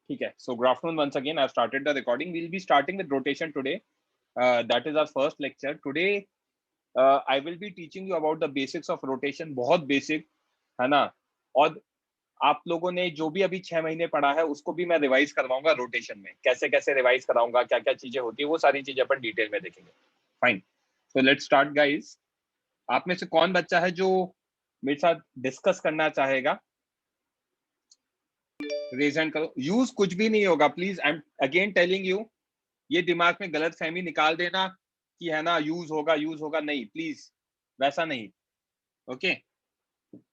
ठीक है, so good afternoon once again. I've started the recording. We'll be starting with rotation today. That is our first lecture. Today, I will be teaching you about the basics of rotation. बहुत basic है ना, और आप लोगों ने जो भी अभी 6 महीने पढ़ा है उसको भी मैं रिवाइज करवाऊंगा रोटेशन में, कैसे कैसे रिवाइज कराऊंगा, क्या क्या चीजें होती है, वो सारी चीजें अपन डिटेल में देखेंगे. Fine, so let's start guys. आप में से कौन बच्चा है जो मेरे साथ डिस्कस करना चाहेगा? रेज हैंड करो. यूज कुछ भी नहीं होगा please. I am again telling you, ये दिमाग में गलत फहमी निकाल देना कि है ना यूज होगा, नहीं प्लीज, वैसा नहीं. ओके,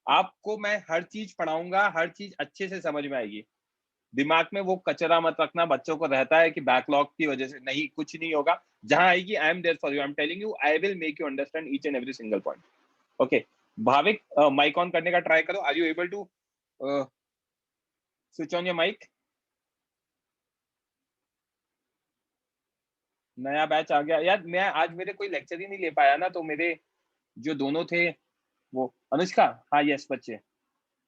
आपको मैं हर चीज पढ़ाऊंगा, हर चीज अच्छे से समझ में आएगी. दिमाग में वो कचरा मत रखना, बच्चों को रहता है कि बैकलॉग की वजह से. नहीं, कुछ नहीं होगा. जहां आएगी I am there for you. I am telling you, I will make you understand each and every single point. Okay, Bhavik mic on करने का ट्राई करो. Are you able to switch on your mic? नया batch आ गया यार. मैं आज मेरे कोई लेक्चर ही नहीं ले पाया ना, तो मेरे जो दोनों थे वो. अनुष्का, हाँ यस बच्चे,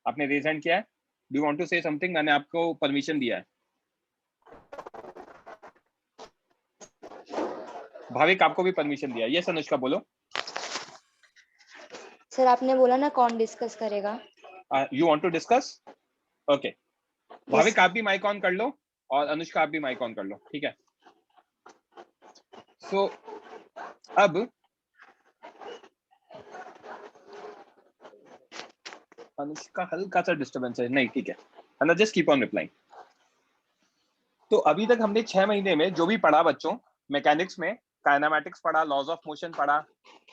आपने रेज हैंड किया है. Do you want to say something? मैंने आपको परमिशन दिया है. भाविक आपको भी परमिशन दिया है. यस अनुष्का बोलो. सर आपने बोला ना कौन डिस्कस करेगा. You want to discuss? Okay, Bhavik आप भी माइक ऑन कर लो और अनुष्का आप भी माइक ऑन कर लो. ठीक है, सो अब अनुष्का हल्का सा डिस्टर्बेंस है. नहीं ठीक है ना, जस्ट कीप ऑन रिप्लाइंग. तो अभी तक हमने 6 महीने में जो भी पढ़ा बच्चों, मैकेनिक्स में काइनेमैटिक्स पढ़ा, लॉज ऑफ मोशन पढ़ा,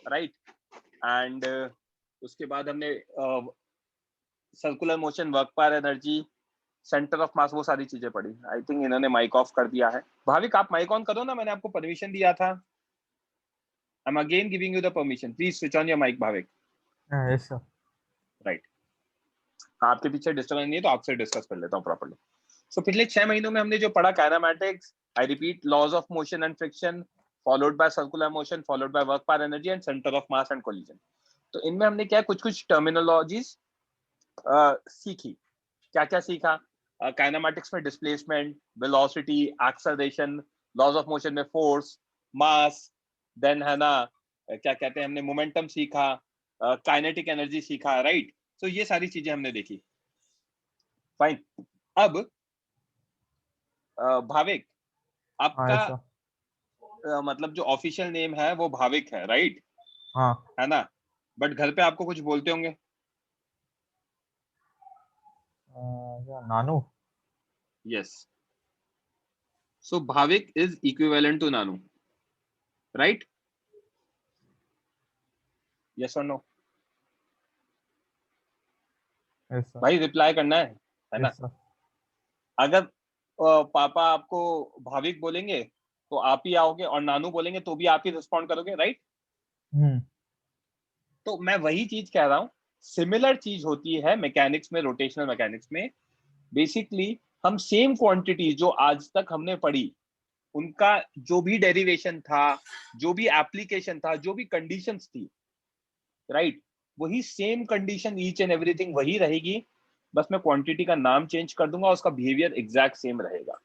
राइट. एंड उसके बाद हमने circular motion, work power energy, centre of मास, वो सारी चीजें पढ़ी. आई थिंक इन्होंने माइक ऑफ कर दिया है. भाविक आप माइक ऑन करो ना, मैंने आपको परमिशन दिया था. I am again giving you the permission. Please switch on your mic Bhavik. Yes sir. Right, आपके पीछे डिस्टर्बेंस नहीं है तो आपसे डिस्कस कर लेता हूँ प्रॉपर्ली. सो पिछले 6 महीनों में हमने जो पढ़ा, kinematics, I repeat, laws of motion and friction, followed by circular motion, followed by work power energy and centre of mass and collision. तो इनमें हमने क्या कुछ टर्मिनोलॉजीज सीखी. क्या क्या सीखा? काइनेमैटिक्स में displacement, velocity, acceleration, laws of motion में फोर्स, मास, देन है ना क्या कहते हैं, हमने मोमेंटम सीखा, काइनेटिक एनर्जी सीखा, राइट. सो ये सारी चीजें हमने देखी. फाइन. अब भाविक आपका मतलब जो ऑफिशियल नेम है वो भाविक है, राइट? हाँ. है ना, बट घर पे आपको कुछ बोलते होंगे. नानू. Yes, so Bhavik is equivalent to नानू, राइट? यस और नो? भाई रिप्लाई करना है ना. अगर पापा आपको भाविक बोलेंगे तो आप ही आओगे, और नानू बोलेंगे तो भी आप ही रिस्पॉन्ड करोगे, राइट? तो मैं वही चीज कह रहा हूं, सिमिलर चीज होती है मैकेनिक्स में, रोटेशनल मैकेनिक्स में. बेसिकली हम सेम क्वांटिटी जो आज तक हमने पढ़ी, उनका जो भी डेरिवेशन था, जो भी एप्लीकेशन था, जो भी कंडीशंस थी, राइट, वही same condition, each and everything वही रहेगी. बस मैं क्वांटिटी का नाम चेंज कर दूंगा, उसका बिहेवियर एग्जैक्ट सेम रहेगा.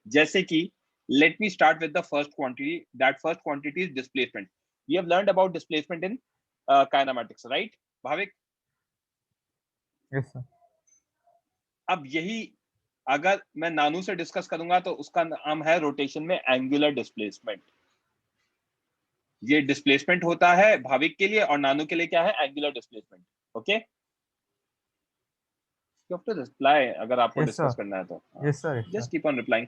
जैसे कि let me start with the first quantity. That first quantity is displacement. We have learned about displacement in kinematics, right Bhavik? Yes sir. अब यही अगर मैं नानू से डिस्कस करूंगा तो उसका नाम है रोटेशन में एंगुलर डिस्प्लेसमेंट. ये डिस्प्लेसमेंट होता है भाविक के लिए, और नानू के लिए क्या है? Angular displacement. Okay, you have to reply अगर आपको डिस्कस करना है तो. Yes sir. Just keep on replying.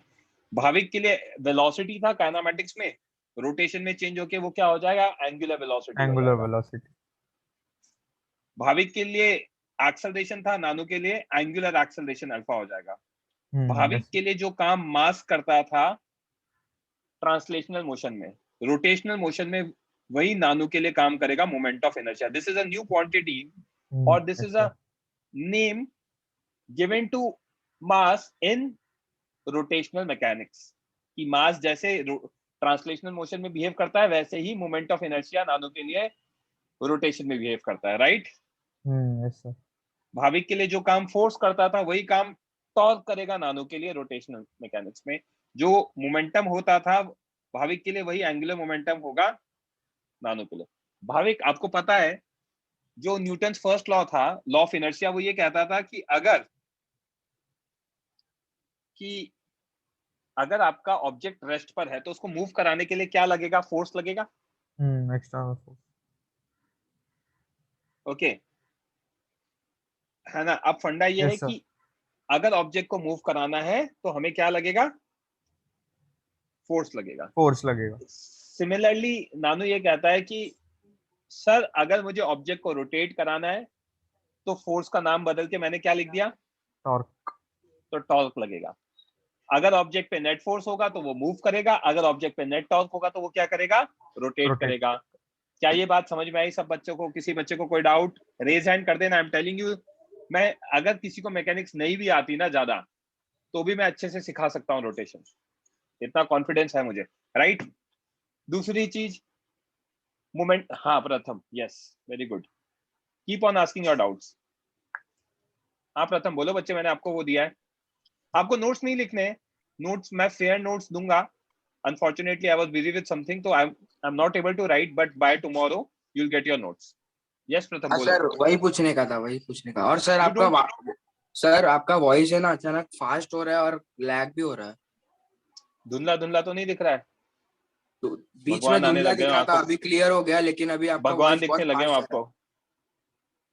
Bhavik के लिए वेलोसिटी था काइनेमैटिक्स में, रोटेशन में चेंज होके वो क्या हो जाएगा? Angular velocity. Angular velocity. Bhavik के लिए एक्सेलरेशन था, नानू के लिए एंगुलर एक्सेलरेशन अल्फा हो जाएगा. भाविक के लिए जो काम मास करता था ट्रांसलेशनल मोशन में, रोटेशनल मोशन में वही नानू के लिए काम करेगा, moment of inertia. This is a new quantity, और this is a name given to mass in rotational mechanics. कि मास जैसे ट्रांसलेशनल मोशन में बिहेव करता है, वैसे ही मोमेंट ऑफ इनर्शिया नानू के लिए रोटेशन में बिहेव करता है, राइट? Yes sir. भाविक के लिए जो काम फोर्स करता था, वही काम टॉर्क करेगा नानो के लिए रोटेशनल मैकेनिक्स में। जो मोमेंटम होता था भाविक के लिए वही एंगुलर मोमेंटम होगा नानो के लिए। भाविक आपको पता है जो न्यूटन फर्स्ट लॉ था, लॉ ऑफ इनर्शिया, वो ये कहता था कि अगर आपका ऑब्जेक्ट रेस्ट पर है तो उसको मूव कराने के लिए क्या लगेगा? फोर्स लगेगा। Extra force. ओके, है ना। अब फंडा ये है यस सर। कि अगर ऑब्जेक्ट को मूव कराना है तो हमें क्या लगेगा? फोर्स लगेगा। फोर्स लगेगा। सिमिलरली नानो ये कहता है कि सर अगर मुझे ऑब्जेक्ट को रोटेट कराना है तो फोर्स का नाम बदल के मैंने क्या लिख दिया? टॉर्क। तो टॉर्क लगेगा। अगर ऑब्जेक्ट पे नेट फोर्स होगा तो वो मूव करेगा, अगर ऑब्जेक्ट पे नेट टॉर्क होगा तो वो क्या करेगा? रोटेट करेगा। क्या ये बात समझ में आई सब बच्चों को? किसी बच्चे को कोई डाउट? रेज हैंड कर देना। आई एम टेलिंग यू, मैं अगर किसी को मैकेनिक्स नहीं भी आती ना ज्यादा तो भी मैं अच्छे से सिखा सकता हूँ रोटेशन, इतना कॉन्फिडेंस है मुझे, राइट। दूसरी चीज मोमेंट, हाँ प्रथम, yes very good, keep on asking your doubts. हाँ प्रथम बोलो बच्चे, मैंने आपको वो दिया है, आपको नोट्स नहीं लिखने हैं। नोट्स मैं फेयर नोट्स दूंगा। Unfortunately I was busy with something, तो I am not able to write, but by tomorrow you will get your notes. Yes Pratham हाँ बोलो। सर, वही पूछने का था, वही पूछने का। और सर You don't- सर आपका वॉइस है ना अचानक फास्ट हो रहा है और लैग भी हो रहा है। धुंधला धुंधला तो नहीं दिख रहा है? तो बीच में भगवान आने धुंधला लग गए दिख हो रहा था, आपको, अभी क्लियर हो गया, लेकिन अभी आपका भगवान वॉइस दिखने बहुत लगे हो फास्ट जा रहा आपको,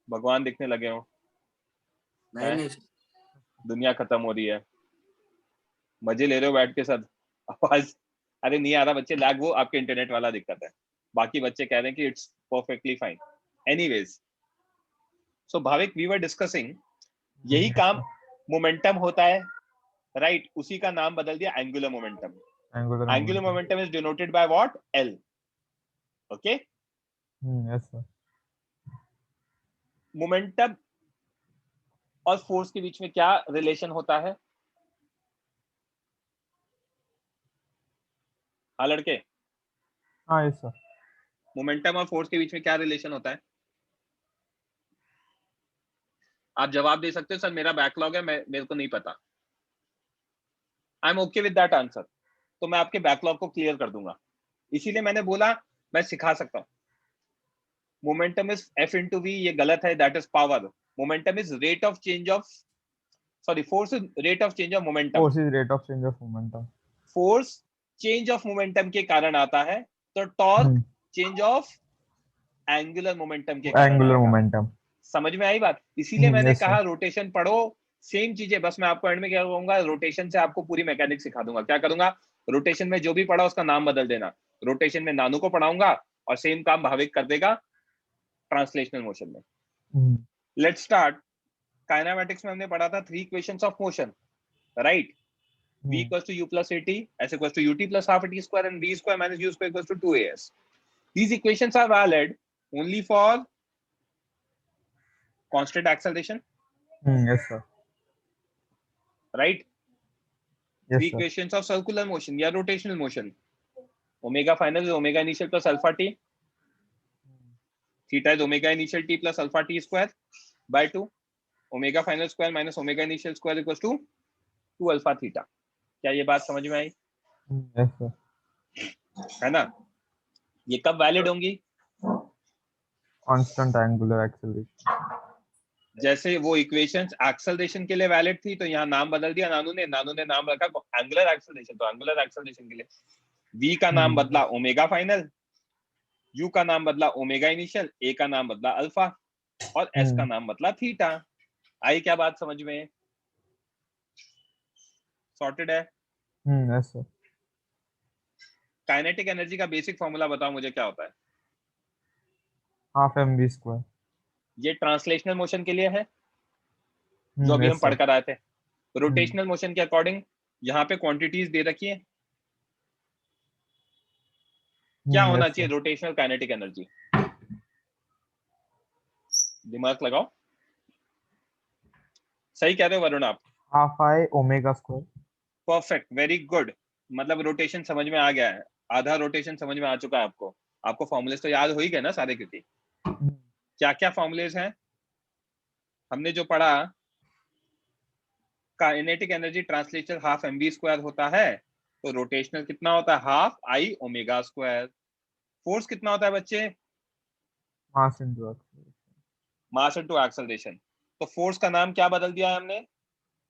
भगवान दिखने लगे हो। है। नहीं हैं? नहीं सर। दुनिया खत्म हो रही है, मजे ले रहे हो बैठ के सब, आवाज अरे नहीं आ रहा बच्चे, लैग वो आपके इंटरनेट वाला दिक्कत है, बाकी बच्चे कह रहे हैं कि it's perfectly fine. Anyways, so Bhavik we were discussing, यही काम मोमेंटम होता है, राइट। उसी का नाम बदल दिया angular momentum. Angular momentum is denoted by what? L. Okay, yes sir. Momentum और फोर्स के बीच में क्या रिलेशन होता है? हाँ लड़के, हाँ यस सर। मोमेंटम और फोर्स के बीच में क्या रिलेशन होता है? आप जवाब दे सकते हो सर मेरा बैकलॉग है, मेरे को नहीं पता। I am okay with that answer, तो मैं आपके बैकलॉग को क्लियर कर दूंगा, इसीलिए मैंने बोला मैं सिखा सकता हूँ। Momentum is F into V, ये गलत है, that is power. Momentum is rate of change of, sorry force is rate of change of momentum. Force is rate of change of momentum. Force change of momentum के कारण आता है, तो torque change of angular momentum के कारण angular आएगा। Momentum. समझ में आई बात? इसीलिए मैंने यस कहा सर। रोटेशन पढ़ो, सेम चीजें, बस मैं आपको एंड में क्या कहूंगा, रोटेशन से आपको पूरी मैकेनिक्स सिखा दूंगा। क्या करूंगा? रोटेशन में जो भी पढ़ा उसका नाम बदल देना। रोटेशन में नानू को पढ़ाऊंगा और सेम काम भाविक कर देगा ट्रांसलेशनल मोशन में। Let's start. काइनेमैटिक्स में हमने पढ़ा था 3 equations of motion, right. v equals to u plus at, s equals to ut plus half at square, and v square minus u square equals to 2as. These equations are valid only for constant acceleration, yes sir. right? Yes 3 sir. equations of circular motion या rotational motion. Omega final is omega initial plus alpha t. Theta is omega initial t plus alpha t square by 2. Omega final square minus omega initial square equals to 2 alpha theta. क्या ये बात समझ में आई? Yes sir. है ना? ये कब वैलिड होंगी? Constant angular acceleration. जैसे वो इक्वेशंस एक्सेलरेशन के लिए वैलिड थी, तो यहाँ नाम बदल दिया नानू ने नाम रखा एंगुलर एक्सेलरेशन, तो एंगुलर एक्सेलरेशन के लिए v का नाम बदला ओमेगा फाइनल, u का नाम बदला ओमेगा इनिशियल, a का नाम बदला अल्फा और s का नाम बदला थीटा। आई क्या बात समझ में? सॉर्टेड है? Yes sir. काइनेटिक एनर्जी का बेसिक फॉर्मूला बताओ मुझे, क्या होता है? Half mv square. ये ट्रांसलेशनल मोशन के लिए है जो अभी हम पढ़कर आए थे। रोटेशनल मोशन के अकॉर्डिंग यहाँ पे क्वांटिटीज दे रखी है, क्या होना चाहिए रोटेशनल काइनेटिक एनर्जी? दिमाग लगाओ, सही कह रहे हो वरुण आप? Half I omega square. Perfect, very good. मतलब रोटेशन समझ में आ गया है, आधा रोटेशन समझ में आ चुका है आपको। आपको फॉर्मूलेस तो याद हो ही गए ना सारे, क्योंकि क्या क्या फॉर्मूलेस हैं हमने जो पढ़ा? Kinetic energy translation half mv square होता है, तो रोटेशनल कितना होता है, half I omega square. Force कितना होता है बच्चे, mass into acceleration, mass into acceleration. तो फोर्स का नाम क्या बदल दिया है हमने,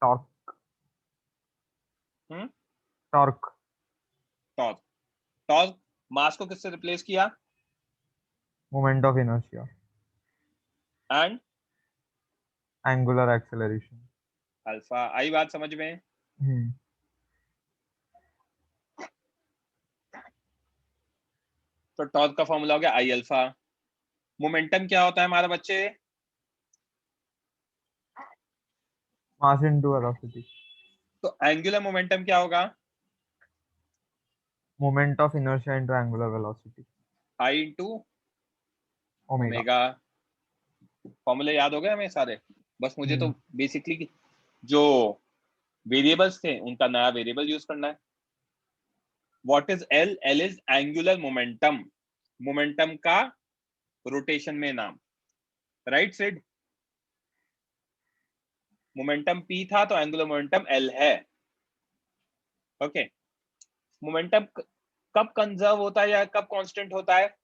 torque, hmm, torque, torque. Torque mass को किससे रिप्लेस किया, moment of inertia, and angular acceleration. Alpha. आई बात समझ में। हम्म, तो टॉर्क का फॉर्मूला हो गया आई अल्फा। मोमेंटम क्या होता है हमारा बच्चे, मास इनटू वेलोसिटी, तो एंगुलर मोमेंटम क्या होगा, moment of inertia into angular velocity, I into omega. Omega. फॉर्मूले याद हो गए हमें सारे, बस मुझे तो बेसिकली जो वेरिएबल्स थे उनका नया वेरिएबल यूज करना है। What is L, L is angular momentum, momentum का रोटेशन में नाम, राइट सिड। मोमेंटम p था तो एंगुलर मोमेंटम l है, ओके। मोमेंटम कब कंजर्व होता है या कब कांस्टेंट होता है,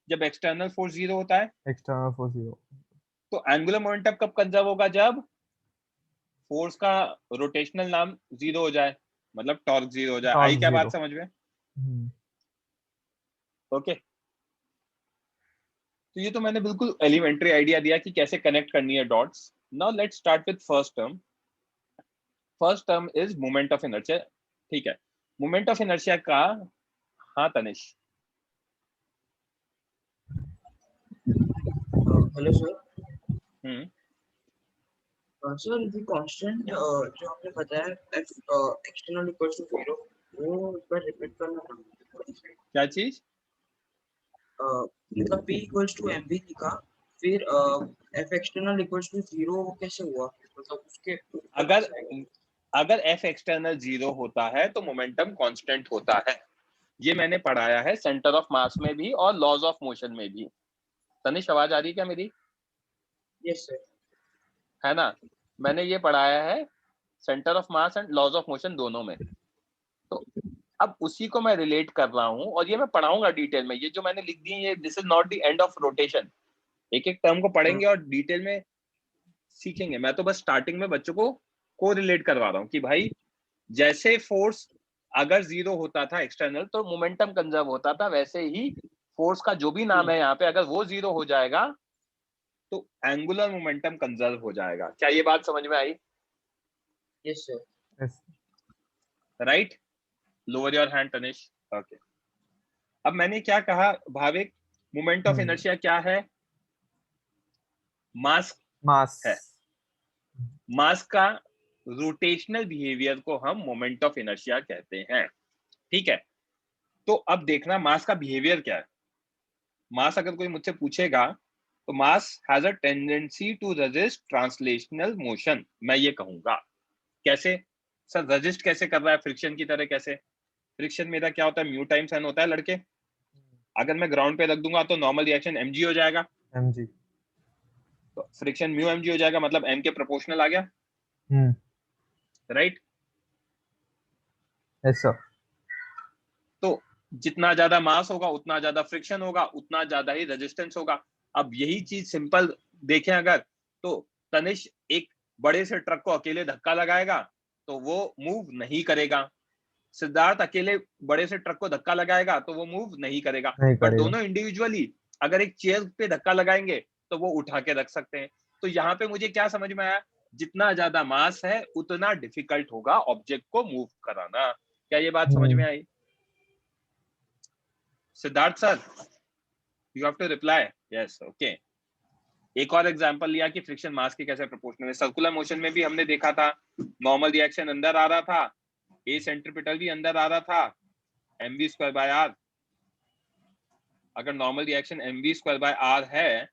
जब एक्सटर्नल फोर्स जीरो होता है। External force 0। तो एंगुलर मोमेंटम कब कंजर्व होगा, जब फोर्स का रोटेशनल नाम जीरो हो जाए, मतलब टॉर्क जीरो हो जाए। आई टॉर्क क्या 0। बात समझ में, हम्म, ओके। तो ये तो मैंने बिल्कुल एलिमेंट्री आइडिया दिया कि कैसे कनेक्ट करनी है dots. Now let's start with first term. First term is moment of inertia, ठीक है। मोमेंट ऑफ इनर्शिया का, हाँ तनिष, हेलो सर। हम्म, सर ये कांस्टेंट जो आपने बताया एफ एक्सटर्नल इक्वल्स टू 0, वो एक बार रिपीट करना ना। क्या चीज, मतलब p इक्वल्स टू mv लिखा, फिर f एक्सटर्नल इक्वल्स टू 0 कैसे हुआ, मतलब उसके अगर अगर एफ एक्सटर्नल जीरो होता है तो मोमेंटम कांस्टेंट होता है। ये मैंने पढ़ाया है सेंटर ऑफ मास में भी और लॉज ऑफ मोशन में भी। तनिष आवाज आ रही है क्या मेरी, यस सर। है ना। मैंने ये पढ़ाया है centre of mass and laws of motion दोनों में। तो अब उसी को मैं रिलेट कर रहा हूं और ये मैं पढ़ाऊंगा डिटेल में। ये जो मैंने लिख दी है, ये this is not the end of rotation. एक एक टर्म को पढ़ेंगे और डिटेल में सीखेंगे। मैं तो बस स्टार्टिंग में बच्चों को रिलेट करवा रहा हूँ कि भाई जैसे फोर्स अगर जीरो होता था एक्सटर्नल तो मोमेंटम कंजर्व होता था, वैसे ही फोर्स का जो भी नाम है यहाँ पे अगर वो जीरो हो जाएगा तो एंगुलर मोमेंटम कंजर्व हो जाएगा। क्या ये बात समझ में आई, yes sir. Yes. Right. Lower your hand Tanish, okay. अब मैंने क्या कहा भाविक, मोमेंट ऑफ इनर्शिया क्या है, मास मास। है। मास का रोटेशनल बिहेवियर को हम मोमेंट ऑफ इनर्शिया कहते हैं, ठीक है। तो अब देखना मास का बिहेवियर क्या है। मास अगर कोई मुझसे पूछेगा तो mass has a tendency to resist translational motion, मैं ये कहूंगा। कैसे सर, रेजिस्ट कैसे कर रहा है, फ्रिक्शन की तरह। कैसे, फ्रिक्शन मेरा क्या होता है, म्यू टाइम्स एन होता है लड़के। अगर मैं ग्राउंड पे रख दूंगा तो नॉर्मल रिएक्शन mg हो जाएगा, mg। तो फ्रिक्शन म्यू mg हो जाएगा, मतलब m के प्रोपोर्शनल आ गया, हम्म, राइट। Yes sir. तो जितना ज्यादा मास होगा उतना ज्यादा फ्रिक्शन होगा, उतना ज्यादा ही रेजिस्टेंस होगा। अब यही चीज सिंपल देखें अगर, तो तनिष एक बड़े से ट्रक को अकेले धक्का लगाएगा तो वो मूव नहीं करेगा। सिद्धार्थ अकेले बड़े से ट्रक को धक्का लगाएगा तो वो मूव नहीं करेगा। नहीं बट करेगा। दोनों इंडिविजुअली अगर एक चेयर पे धक्का लगाएंगे तो वो उठा के रख सकते हैं। तो यहाँ पे मुझे क्या समझ में आया, जितना ज्यादा मास है उतना डिफिकल्ट होगा ऑब्जेक्ट को मूव कराना। क्या ये बात समझ में आई Siddharth sir? You have to reply yes, okay. एक और एग्जांपल लिया कि फ्रिक्शन मास के कैसे प्रोपोर्शनल है। सर्कुलर मोशन में भी हमने देखा था, नॉर्मल रिएक्शन अंदर आ रहा था, ए सेंट्रीपिटल भी अंदर आ रहा था, mv स्क्वायर बाय आर। अगर normal reaction mv square by R है,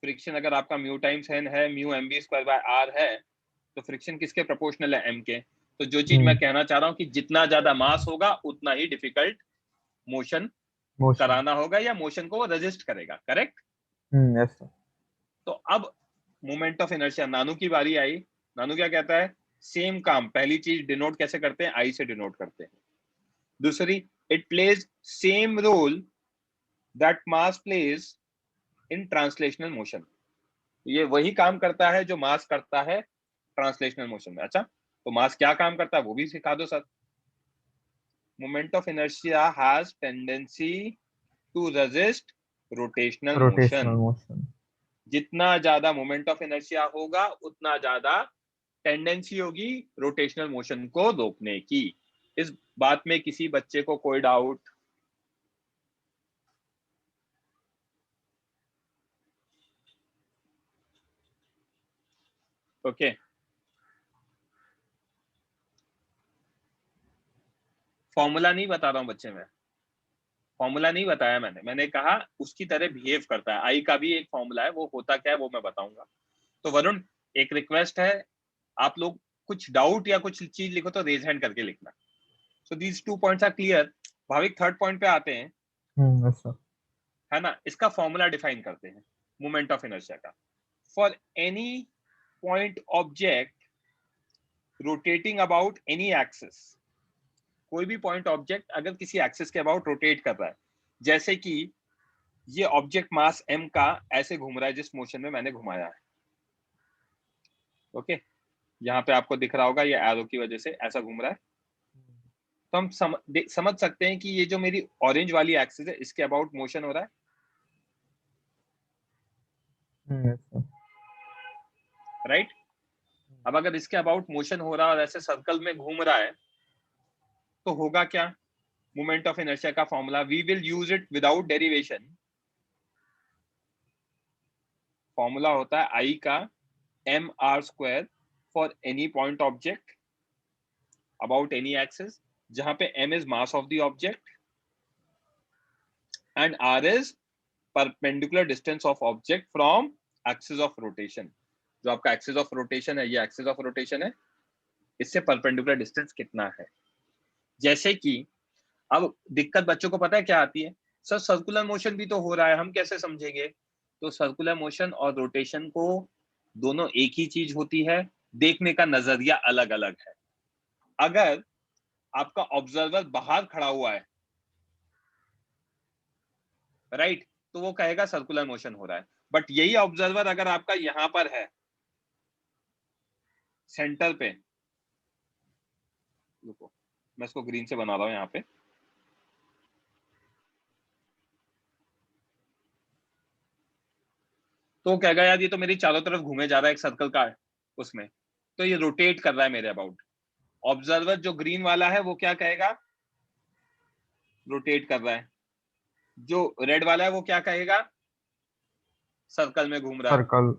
फ्रिक्शन अगर आपका म्यू टाइम्स n है, mu mv square by R है, तो फ्रिक्शन किसके प्रोपोर्शनल है, m के। तो जो चीज मैं कहना चाह रहा हूँ कि जितना ज्यादा मास होगा उतना ही डिफिकल्ट मोशन कराना होगा या मोशन को वो रेजिस्ट करेगा, करेक्ट। Yes sir. तो अब मोमेंट ऑफ इनर्शिया, नानू की बारी आई। नानू क्या कहता है, सेम काम, पहली चीज डिनोट कैसे करते हैं, आई से डिनोट करते हैं। दूसरी, it plays same role that mass plays in translational motion, ये वही काम करता है जो मास करता है ट्रांसलेशनल मोशन में। अच्छा, तो मास क्या काम करता है वो भी सिखा दो सर। Moment of inertia has tendency to resist rotational motion. rotational motion. जितना ज्यादा मोमेंट ऑफ इनर्शिया होगा उतना ज्यादा टेंडेंसी होगी रोटेशनल मोशन को रोकने की। इस बात में किसी बच्चे को कोई डाउट? ओके, फॉर्मूला नहीं बता रहा हूं बच्चे, मैं फॉर्मूला नहीं बताया मैंने कहा उसकी तरह बिहेव करता है। आई का भी एक फॉर्मूला है, वो होता क्या है वो मैं बताऊंगा। तो वरुण, एक रिक्वेस्ट है, आप लोग कुछ डाउट या कुछ चीज लिखो तो रेज हैंड करके लिखना। So these 2 points are clear. Bhavik, third point पे आते हैं, Yes sir. है ना। इसका फॉर्मूला डिफाइन करते हैं मोमेंट ऑफ इनर्शिया का। For any point object rotating about any axis, कोई भी पॉइंट ऑब्जेक्ट अगर किसी एक्सिस के अबाउट रोटेट कर रहा है, जैसे कि ये ऑब्जेक्ट मास m का ऐसे घूम रहा है जिस मोशन में मैंने घुमाया है। ओके, यहाँ पे आपको दिख रहा होगा ये एरो की वजह से ऐसा घूम रहा है। तो हम समझ सकते हैं कि ये जो मेरी ऑरेंज वाली एक्सिस है इसके अबाउट मोशन हो रहा है, Yes sir. राइट। अब अगर इसके अबाउट मोशन हो रहा है और ऐसे सर्कल में घूम रहा है तो होगा क्या? मोमेंट ऑफ इनर्शिया का formula, we will use it without derivation. Formula होता है आई का mr² for any point object about any axis, जहां पे m is mass of the object and r is perpendicular distance of object from axis of rotation. जो आपका axis of rotation है, ये axis of rotation है, इससे perpendicular distance कितना है। जैसे कि अब दिक्कत बच्चों को पता है क्या आती है, सर सर्कुलर मोशन भी तो हो रहा है, हम कैसे समझेंगे? तो सर्कुलर मोशन और रोटेशन को दोनों एक ही चीज होती है, देखने का नजरिया अलग अलग है। अगर आपका ऑब्जर्वर बाहर खड़ा हुआ है, राइट, तो वो कहेगा सर्कुलर मोशन हो रहा है। बट यही ऑब्जर्वर अगर आपका यहां पर है सेंटर पे, रुको मैं इसको ग्रीन से बना रहा हूं यहाँ पे, तो कहेगा यार ये तो मेरी चारों तरफ घूमे जा रहा है एक सर्कल का उसमें, तो ये रोटेट कर रहा है मेरे अबाउट। ऑब्जर्वर जो ग्रीन वाला है वो क्या कहेगा? रोटेट कर रहा है। जो रेड वाला है वो क्या कहेगा? सर्कल में घूम रहा है। Circle.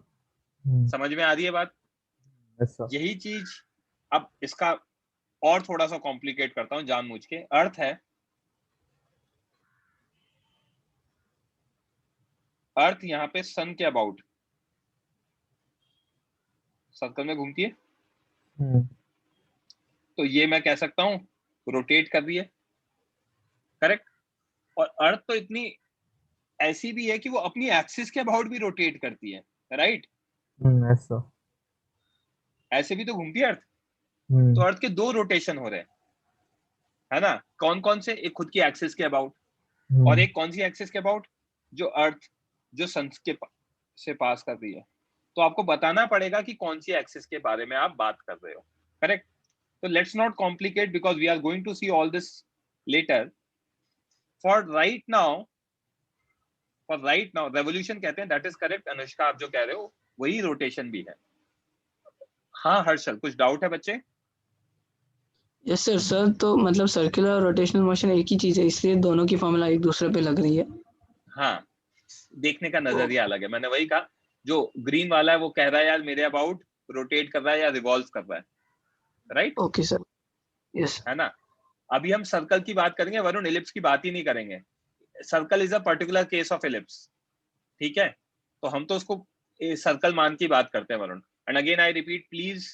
समझ में आ रही है बात? Yes sir. यही चीज, अब इसका और थोड़ा सा कॉम्प्लिकेट करता हूं जानबूझ के। अर्थ है, अर्थ यहाँ पे सन के अबाउट सर्कल में घूमती है, तो ये मैं कह सकता हूं रोटेट कर रही है, करेक्ट। और अर्थ तो इतनी ऐसी भी है कि वो अपनी एक्सिस के अबाउट भी रोटेट करती है, राइट। Yes sir. ऐसे भी तो घूमती है अर्थ। तो अर्थ के दो रोटेशन हो रहे हैं, है ना। कौन कौन से? एक खुद की एक्सिस के अबाउट, और एक कौन सी एक्सिस के अबाउट? जो अर्थ जो सन के से पास कर रही है। तो आपको बताना पड़ेगा कि कौन सी एक्सिस के बारे में आप बात कर रहे हो, करेक्ट। तो let's not complicate because we are going to see all this later. For right now revolution कहते हैं, दैट इज करेक्ट अनुष्का, आप जो कह रहे हो वही रोटेशन भी है। हाँ हर्षल, कुछ डाउट है बच्चे? Yes sir. सर तो मतलब सर्कुलर और रोटेशनल मोशन एक ही चीज है, इसलिए दोनों की फॉर्मूला एक दूसरे पे लग रही है। हाँ, देखने का नजरिया अलग है। मैंने वही कहा, जो ग्रीन वाला है वो कह रहा है यार मेरे अबाउट रोटेट कर रहा है या रिवॉल्व कर रहा है, राइट। Okay sir. यस। है ना। अभी हम सर्कल की बात करेंगे वरुण, एलिप्स की बात ही नहीं करेंगे। Circle is a particular case of ellipse, ठीक है। तो हम तो उसको सर्कल मान की बात करते हैं Varun. And again I repeat please,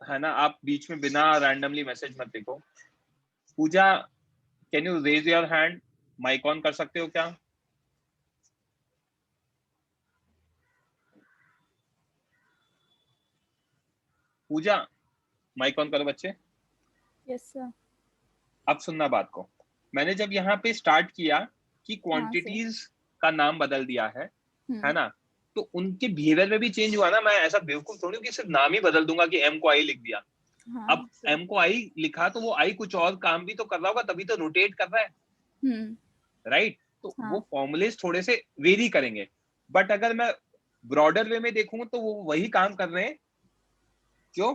है ना, आप बीच में बिना रैंडमली मैसेज मत लिखो। Pooja, can you raise your hand? Mic on कर सकते हो क्या? पूजा माइक ऑन करो बच्चे। Yes sir. अब सुनना बात को, मैंने जब यहाँ पे स्टार्ट किया कि हाँ, क्वांटिटीज का नाम बदल दिया है हम्म, ना, तो उनके बिहेवियर में भी चेंज हुआ ना। मैं ऐसा बेवकूफ थोड़ी हूँ कि सिर्फ नाम ही बदल दूंगा कि एम को आई लिख दिया। हाँ अब सर। एम को आई लिखा तो वो आई कुछ और काम भी तो कर रहा होगा, तभी तो रोटेट कर रहा है, राइट? तो हाँ। वो फॉर्मूलेज थोड़े से वेरी करेंगे, बट अगर मैं ब्रॉडर वे में देखूं तो वो वही काम कर रहे हैं जो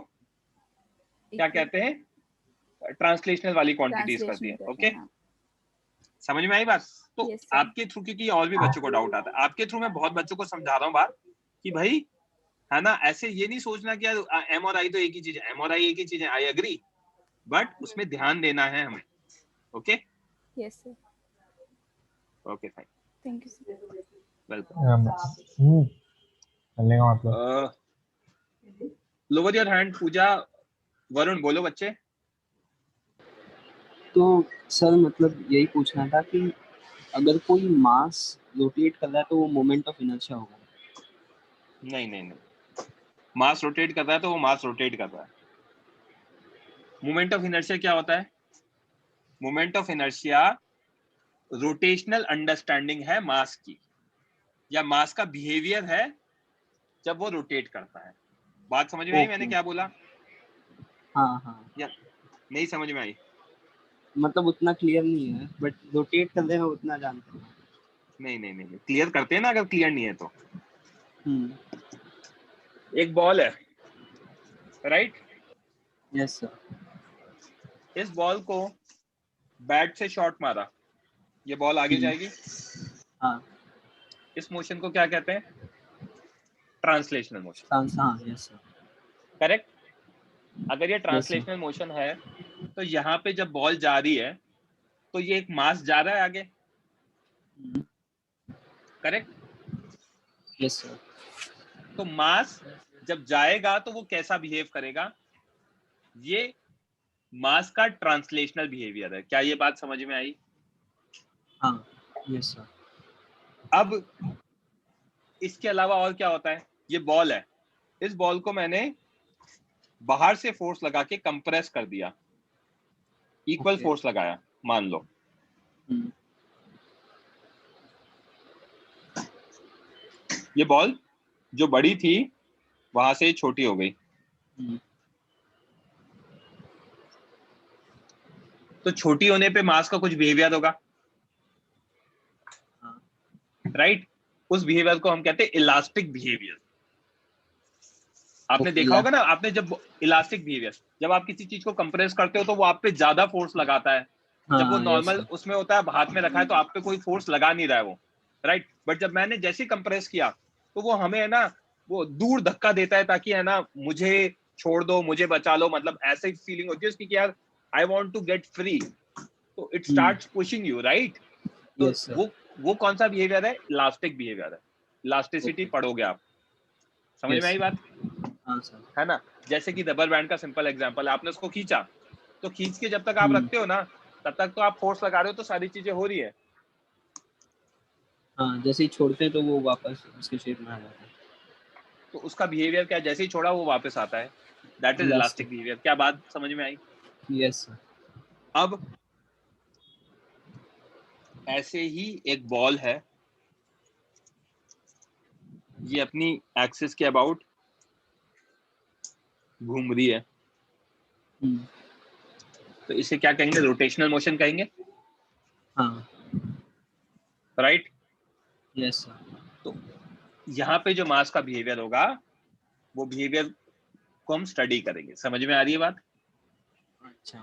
क्या कहते हैं ट्रांसलेशनल वाली क्वांटिटीज करती है। ओके, समझ में आई बात? तो Yes, sir. आपके थ्रू, क्योंकि और भी बच्चों को डाउट आता है, आपके थ्रू मैं बहुत बच्चों को समझा रहा हूँ बात कि भाई है ना, ऐसे ये नहीं सोचना कि यार एम और आई तो एक ही चीज है, एम और आई एक ही चीज है, आई एग्री, बट उसमें ध्यान देना है हमें। Okay Yes, sir. Okay fine, Thank you, sir. Welcome. चलेगा मतलब। लोअर योर हैंड पूजा। वरुण बोलो बच्चे। तो सर मतलब यही पूछना था कि अगर कोई मास रोटेट कर रहा है तो वो मोमेंट ऑफ इनर्शिया होगा? नहीं नहीं नहीं, मास रोटेट कर रहा है तो वो मास रोटेट कर रहा है। मोमेंट ऑफ इनर्शिया क्या होता है? Moment of inertia rotational understanding है मास की, या मास का बिहेवियर है जब वो रोटेट करता है। बात समझ में आई मैंने क्या बोला? हाँ हाँ, या नहीं समझ में आई? मतलब उतना क्लियर नहीं है, बट रोटेट कर रहे हैं उतना जानते हैं। नहीं नहीं नहीं, क्लियर करते हैं ना, अगर क्लियर नहीं है तो। हम्म, एक बॉल है, राइट? Yes sir. इस बॉल को बैट से शॉट मारा, ये बॉल आगे जाएगी। हाँ इस मोशन को क्या कहते हैं? Translational motion. हाँ, यस सर। करेक्ट? अगर ये ट्रांसलेशनल मोशन है तो यहाँ पे जब बॉल जा रही है तो ये एक मास जा रहा है आगे, करेक्ट? Yes sir. तो मास जब जाएगा तो वो कैसा बिहेव करेगा? ये मास का ट्रांसलेशनल बिहेवियर है। क्या ये बात समझ में आई? हाँ, यस सर। अब इसके अलावा और क्या होता है? ये बॉल है, इस बॉल को मैंने बाहर से फोर्स लगा के कंप्रेस कर दिया, इक्वल फोर्स लगाया मान लो। ये बॉल जो बड़ी थी वहां से छोटी हो गई, तो छोटी होने पे मास का कुछ बिहेवियर होगा, राइट? उस बिहेवियर को हम कहते हैं इलास्टिक बिहेवियर। आपने देखा होगा ना, आपने जब इलास्टिक बिहेवियर, जब आप किसी चीज को कंप्रेस करते हो तो वो आप पे ज्यादा फोर्स लगाता है। जब वो नॉर्मल उसमें होता है, हाथ में रखा है, तो आप पे कोई फोर्स लगा नहीं रहा है वो, राइट? बट जब मैंने जैसे ही कंप्रेस किया तो वो हमें है ना, वो दूर धक्का देता है ताकि है ना मुझे छोड़ दो, मुझे बचा लो, मतलब ऐसे फीलिंग होती है उसकी कि यार I want to get free, तो it starts pushing you, right? तो वो कौन सा बिहेवियर है? इलास्टिक बिहेवियर है। इलास्टिसिटी पढ़ोगे आप, समझ में आई बात? है ना? जैसे कि रबर बैंड का सिंपल एग्जांपल है, आपने उसको खींचा, तो खींच के जब तक आप रखते हो ना, तब तक तो आप फोर्स लगा रहे हो, तो सारी चीजें हो रही है। हाँ, जैसे ही छोड़ते हैं तो वो वापस उसके शेप में आ जाता है। तो उसका बिहेवियर क्या? जैसे ही छोड़ा वो वापस आता है, दैट इज इलास्टिक बिहेवियर। क्या बात समझ में आई? Yes sir. अब ऐसे ही एक बॉल है, ये अपनी एक्सिस के अबाउट घूम रही है, तो इसे क्या कहेंगे? रोटेशनल मोशन कहेंगे, हाँ, राइट? Yes sir. तो यहाँ पे जो मास का बिहेवियर होगा, वो बिहेवियर को हम स्टडी करेंगे। समझ में आ रही है बात? अच्छा,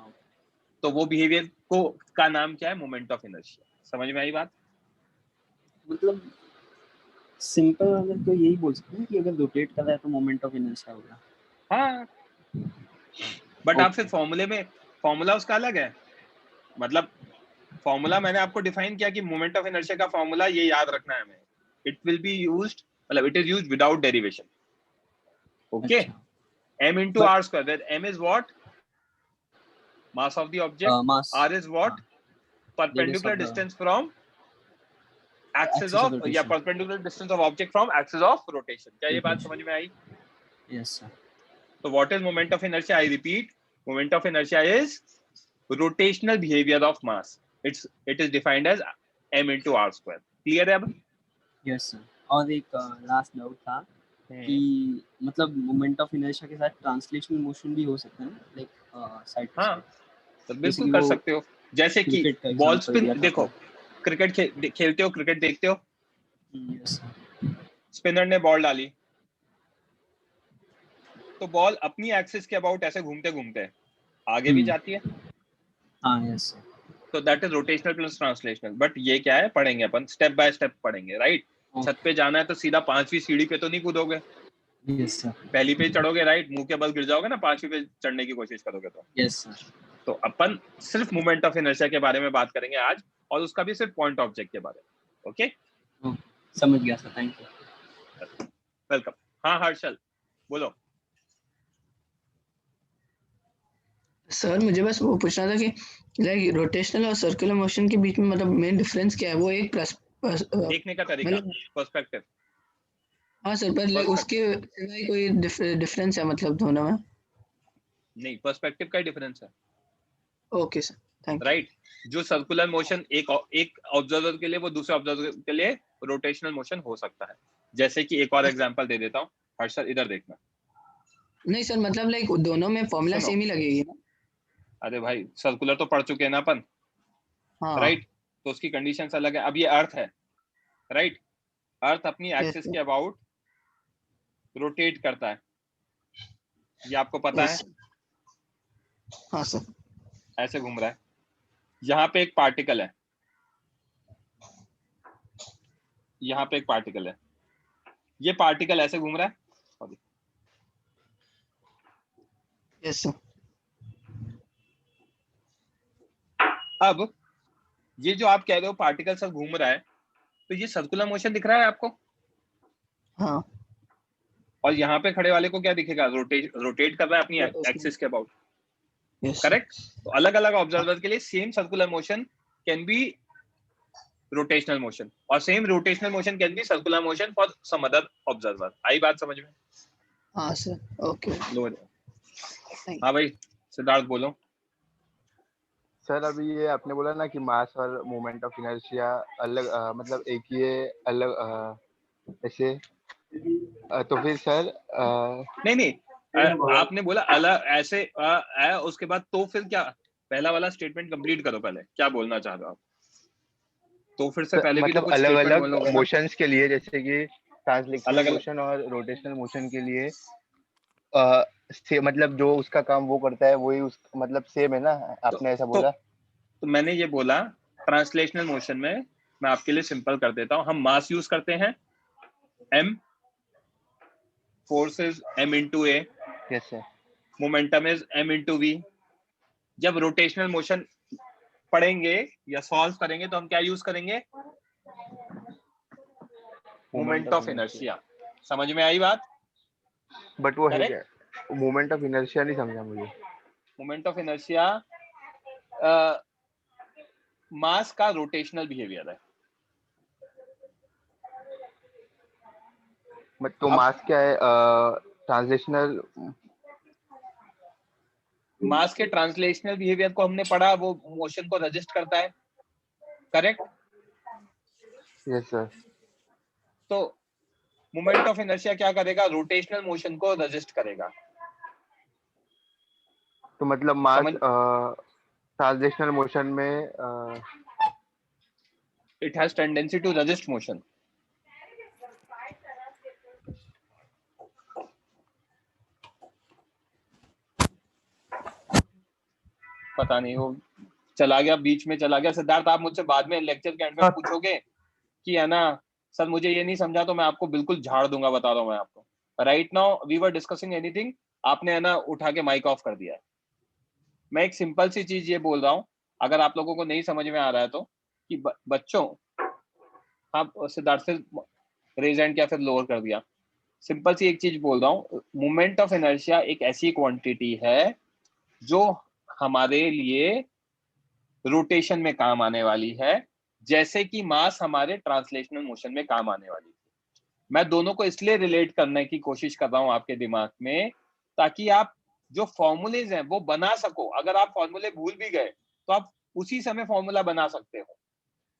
तो वो बिहेवियर को का नाम क्या है? Moment of inertia. समझ में आई बात? मतलब सिंपल अगर तो यही बोल सकते हैं कि अगर रोटेट कर रहा है तो मोमेंट ऑफ इनर्शिया होगा। हाँ, बट आप फिर फॉर्मूले में, फॉर्मूला उसका अलग है। मतलब फॉर्मूला मैंने आपको डिफाइन किया कि मोमेंट ऑफ इनर्शिया का फॉर्मूला ये याद रखना है हमें, इट विल बी यूज्ड, मतलब it is used without derivation. Okay, m into r square, where m is what? Mass of the object. R is what? Perpendicular distance from axis of, या perpendicular distance of object from axis of rotation. क्या ये बात समझ में आई? Yes sir. So what is moment of inertia? I repeat, moment of inertia is rotational behavior of mass. It is defined as m into r square. Clear है अब? Yes sir. और एक लास्ट डाउट था कि मतलब moment of inertia के साथ translational motion भी हो सकता है ना, लाइक साइड टू हाँ, साइड। तो बिल्कुल कर सकते हो। जैसे कि क्रिकेट का बॉल एग्जांपल दिया स्पिन, था देखो क्रिकेट खेलते हो, क्रिकेट देखते हो, यस सर। स्पिनर ने बॉल डाली तो बॉल अपनी एक्सिस के अबाउट ऐसे घूमते घूमते आगे भी जाती है, हाँ यस सर। तो that is rotational plus translational. But ये क्या है, पढ़ेंगे अपन स्टेप बाय स्टेप पढ़ेंगे, राइट? छत पे जाना है तो सीधा 5वीं सीढ़ी पे तो नहीं कूदोगे, यस सर। पहली पे चढ़ोगे, राइट? मुंह के बल गिर जाओगे ना 5वीं पे चढ़ने की कोशिश करोगे तो। Yes sir. तो अपन सिर्फ मोमेंट ऑफ इनर्शिया के बारे में बात करेंगे आज, और उसका भी सिर्फ पॉइंट ऑब्जेक्ट के बारे में। ओके, समझ गया सर, थैंक यू। वेलकम। हाँ हर्षल बोलो। सर मुझे बस वो पूछना था कि लाइक रोटेशनल और सर्कुलर मोशन के बीच में मतलब मेन डिफरेंस क्या है? वो एक देखने का तरीका, पर्सपेक्टिव। हाँ सर, पर लाइक उसके सिवाय कोई डिफरेंस है मतलब दोनों में? नहीं, पर्सपेक्टिव का ही डिफरेंस है। Okay sir, thank you. Right, जो सर्कुलर मोशन एक ऑब्जर्वर के लिए, वो दूसरे ऑब्जर्वर के लिए रोटेशनल मोशन हो सकता है। जैसे कि एक और एग्जांपल दे देता हूँ, हर्षल इधर देखना। नहीं सर, मतलब लाइक दोनों में फॉर्मूला सेम ही लगेगी ना? अरे भाई, सर्कुलर तो पढ़ चुके हैं ना अपन, हाँ राइट? तो उसकी कंडीशंस अलग है। अब ये अर्थ है, राइट? अर्थ अपनी एक्सिस के अबाउट रोटेट करता है, ये आपको पता है। हाँ सर। ऐसे घूम रहा है। यहाँ पे एक पार्टिकल है, यहाँ पे एक पार्टिकल है, ये पार्टिकल ऐसे घूम रहा है। Yes sir. अब ये जो आप कह रहे हो पार्टिकल सब घूम रहा है, तो ये सर्कुलर मोशन दिख रहा है आपको? हाँ। और यहाँ पे खड़े वाले को क्या दिखेगा? रोटेट कर रहा है अपनी एक्सिस के अबाउट, करेक्ट? तो अलग अलग ऑब्जर्वर के लिए same circular motion can be rotational motion, और same rotational motion can be circular motion for some other observer. आई बात समझ में? हाँ सर, ओके। हाँ भाई सिद्धार्थ बोलो। सर अभी ये आपने बोला ना कि मास और मोमेंट ऑफ इनर्शिया अलग मतलब एक ही है, अलग ऐसे तो फिर सर नहीं आपने बोला अलग ऐसे उसके बाद तो फिर क्या? पहला वाला स्टेटमेंट कंप्लीट करो पहले, क्या बोलना चाह रहे हो आप? तो फिर से पहले भी तो मतलब कुछ अलग स्टेटमेंट अलग बोलोगे ना? मोशंस के लिए, जैसे कि ट्रांसलेशनल अलग-अलग। मोशन और रोटेशनल मोशन के लिए मतलब जो उसका काम वो करता है वही उस मतलब सेम है ना, आपने ऐसा बोला? तो मैंने ये बोला ट्रांसलेशनल मोशन में मैं आपके लिए सिंपल कर देता हूं, हम मास यूज करते हैं m, force is m into a, yes sir. Momentum is m into v। जब रोटेशनल मोशन पढ़ेंगे या सॉल्व करेंगे तो हम क्या यूज करेंगे? Moment of inertia. समझ में आई बात? बट वो है क्या? मोमेंट ऑफ इनर्शिया नहीं समझा मुझे। मोमेंट ऑफ इनर्शिया मास का रोटेशनल बिहेवियर है। तो मास क्या है? ट्रांसलेशनल मास के ट्रांसलेशनल बिहेवियर को हमने पढ़ा, वो मोशन को रजिस्ट करता है, करेक्ट? Yes sir. तो मोमेंट ऑफ इनर्शिया क्या करेगा? रोटेशनल मोशन को रजिस्ट करेगा। तो मतलब मास ट्रांसलेशनल मोशन में it has tendency to resist motion. पता नहीं वो चला गया, बीच में चला गया। सिद्धार्थ आप मुझसे बाद में लेक्चर के एंड में पूछोगे कि है ना सर मुझे ये नहीं समझा, तो मैं आपको बिल्कुल झाड़ दूंगा, बता रहा हूं मैं आपको। Right now we were discussing anything, आपने है ना उठा के माइक ऑफ कर दिया है। मैं एक सिंपल सी चीज ये बोल रहा हूँ, अगर आप लोगों को नहीं समझ में आ रहा है तो, कि बच्चों, हाँ सिद्धार्थ से रेज हैंड क्या फिर लोअर कर दिया। सिंपल सी एक चीज बोल रहा हूँ, मोमेंट ऑफ इनर्शिया एक ऐसी क्वांटिटी है जो हमारे लिए रोटेशन में काम आने वाली है, जैसे कि मास हमारे ट्रांसलेशनल मोशन में काम आने वाली है। मैं दोनों को इसलिए रिलेट करने की कोशिश कर रहा हूं आपके दिमाग में ताकि आप जो फॉर्मूलेज हैं वो बना सको। अगर आप फॉर्मूले भूल भी गए तो आप उसी समय फॉर्मूला बना सकते हो,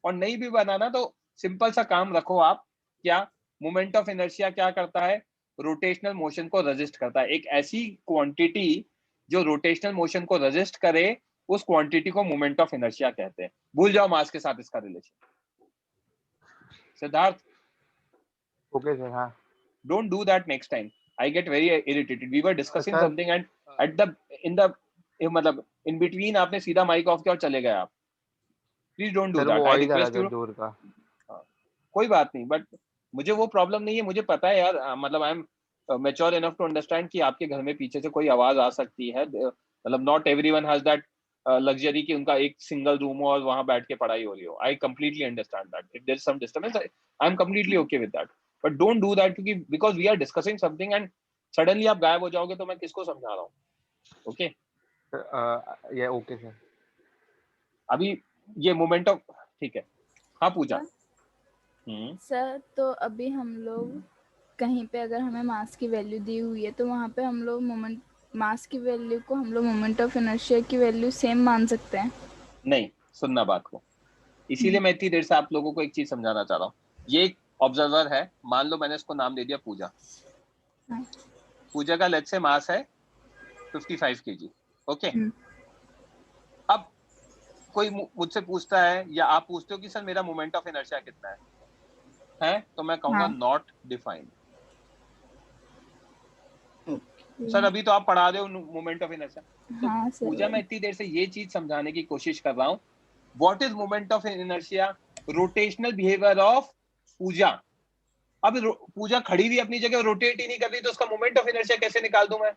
और नहीं भी बनाना तो सिंपल सा काम रखो आप, क्या मोमेंट ऑफ इनर्शिया क्या करता है, रोटेशनल मोशन को रेजिस्ट करता है। एक ऐसी क्वांटिटी जो रोटेशनल मोशन को रेजिस्ट करे, उस क्वांटिटी को मोमेंट ऑफ इनर्शिया कहते हैं। भूल जाओ मास के साथ इसका रिलेशन। Siddharth, okay sir. हाँ don't do that next time. I get very irritated. We were discussing Sir, something and at the मतलब in between आपने सीधा माइक ऑफ किया और चले गए आप। Please don't do sir that. वो I वॉइस आ रहा request था you. दूर का। कोई बात नहीं, बट मुझे वो प्रॉब्लम नहीं है। मुझे पता है यार, मतलब I am mature enough to understand कि आपके घर में पीछे से कोई आवाज आ सकती है। मतलब not everyone has that luxury कि उनका एक सिंगल रूम हो और वहां बैठ के पढ़ाई हो रही हो। I completely understand that. If there is some disturbance, I am completely okay with that, but don't do that, क्योंकि because we are discussing something and suddenly आप गायब हो जाओगे तो मैं किसको समझा रहा हूँ। ओके ये ओके सर। अभी ये मोमेंट ऑफ, ठीक है। हाँ पूजा। सर तो अभी हम लोग कहीं पे अगर हमें मास की वैल्यू दी हुई है तो वहाँ पे हम लोग मोमेंट मास की वैल्यू को हम लोग मोमेंट ऑफ इनर्शिया की वैल्यू सेम मान सकते हैं? नहीं, सुनना बात को। इसीलिए मैं इतनी देर से आप लोगों को एक चीज समझाना चाह रहा हूँ। ये एक ऑब्जर्वर है, मान लो मैंने इसको नाम दे दिया पूजा। पूजा का लेट्स से मास है 55 kg। ओके, अब कोई मुझसे पूछता है या आप पूछते हो कि सर मेरा मोमेंट ऑफ इनर्शिया कितना है, तो मैं कहूंगा नॉट डिफाइंड। सर अभी तो आप पढ़ा रहे हो मोमेंट ऑफ इनर्शिया। तो पूजा मैं इतनी देर से ये चीज समझाने की कोशिश कर रहा हूँ, what is moment of inertia, rotational behaviour of Pooja. अब पूजा खड़ी हुई अपनी जगह रोटेट ही नहीं कर रही, तो उसका मोमेंट ऑफ इनर्शिया कैसे निकाल दूं मैं?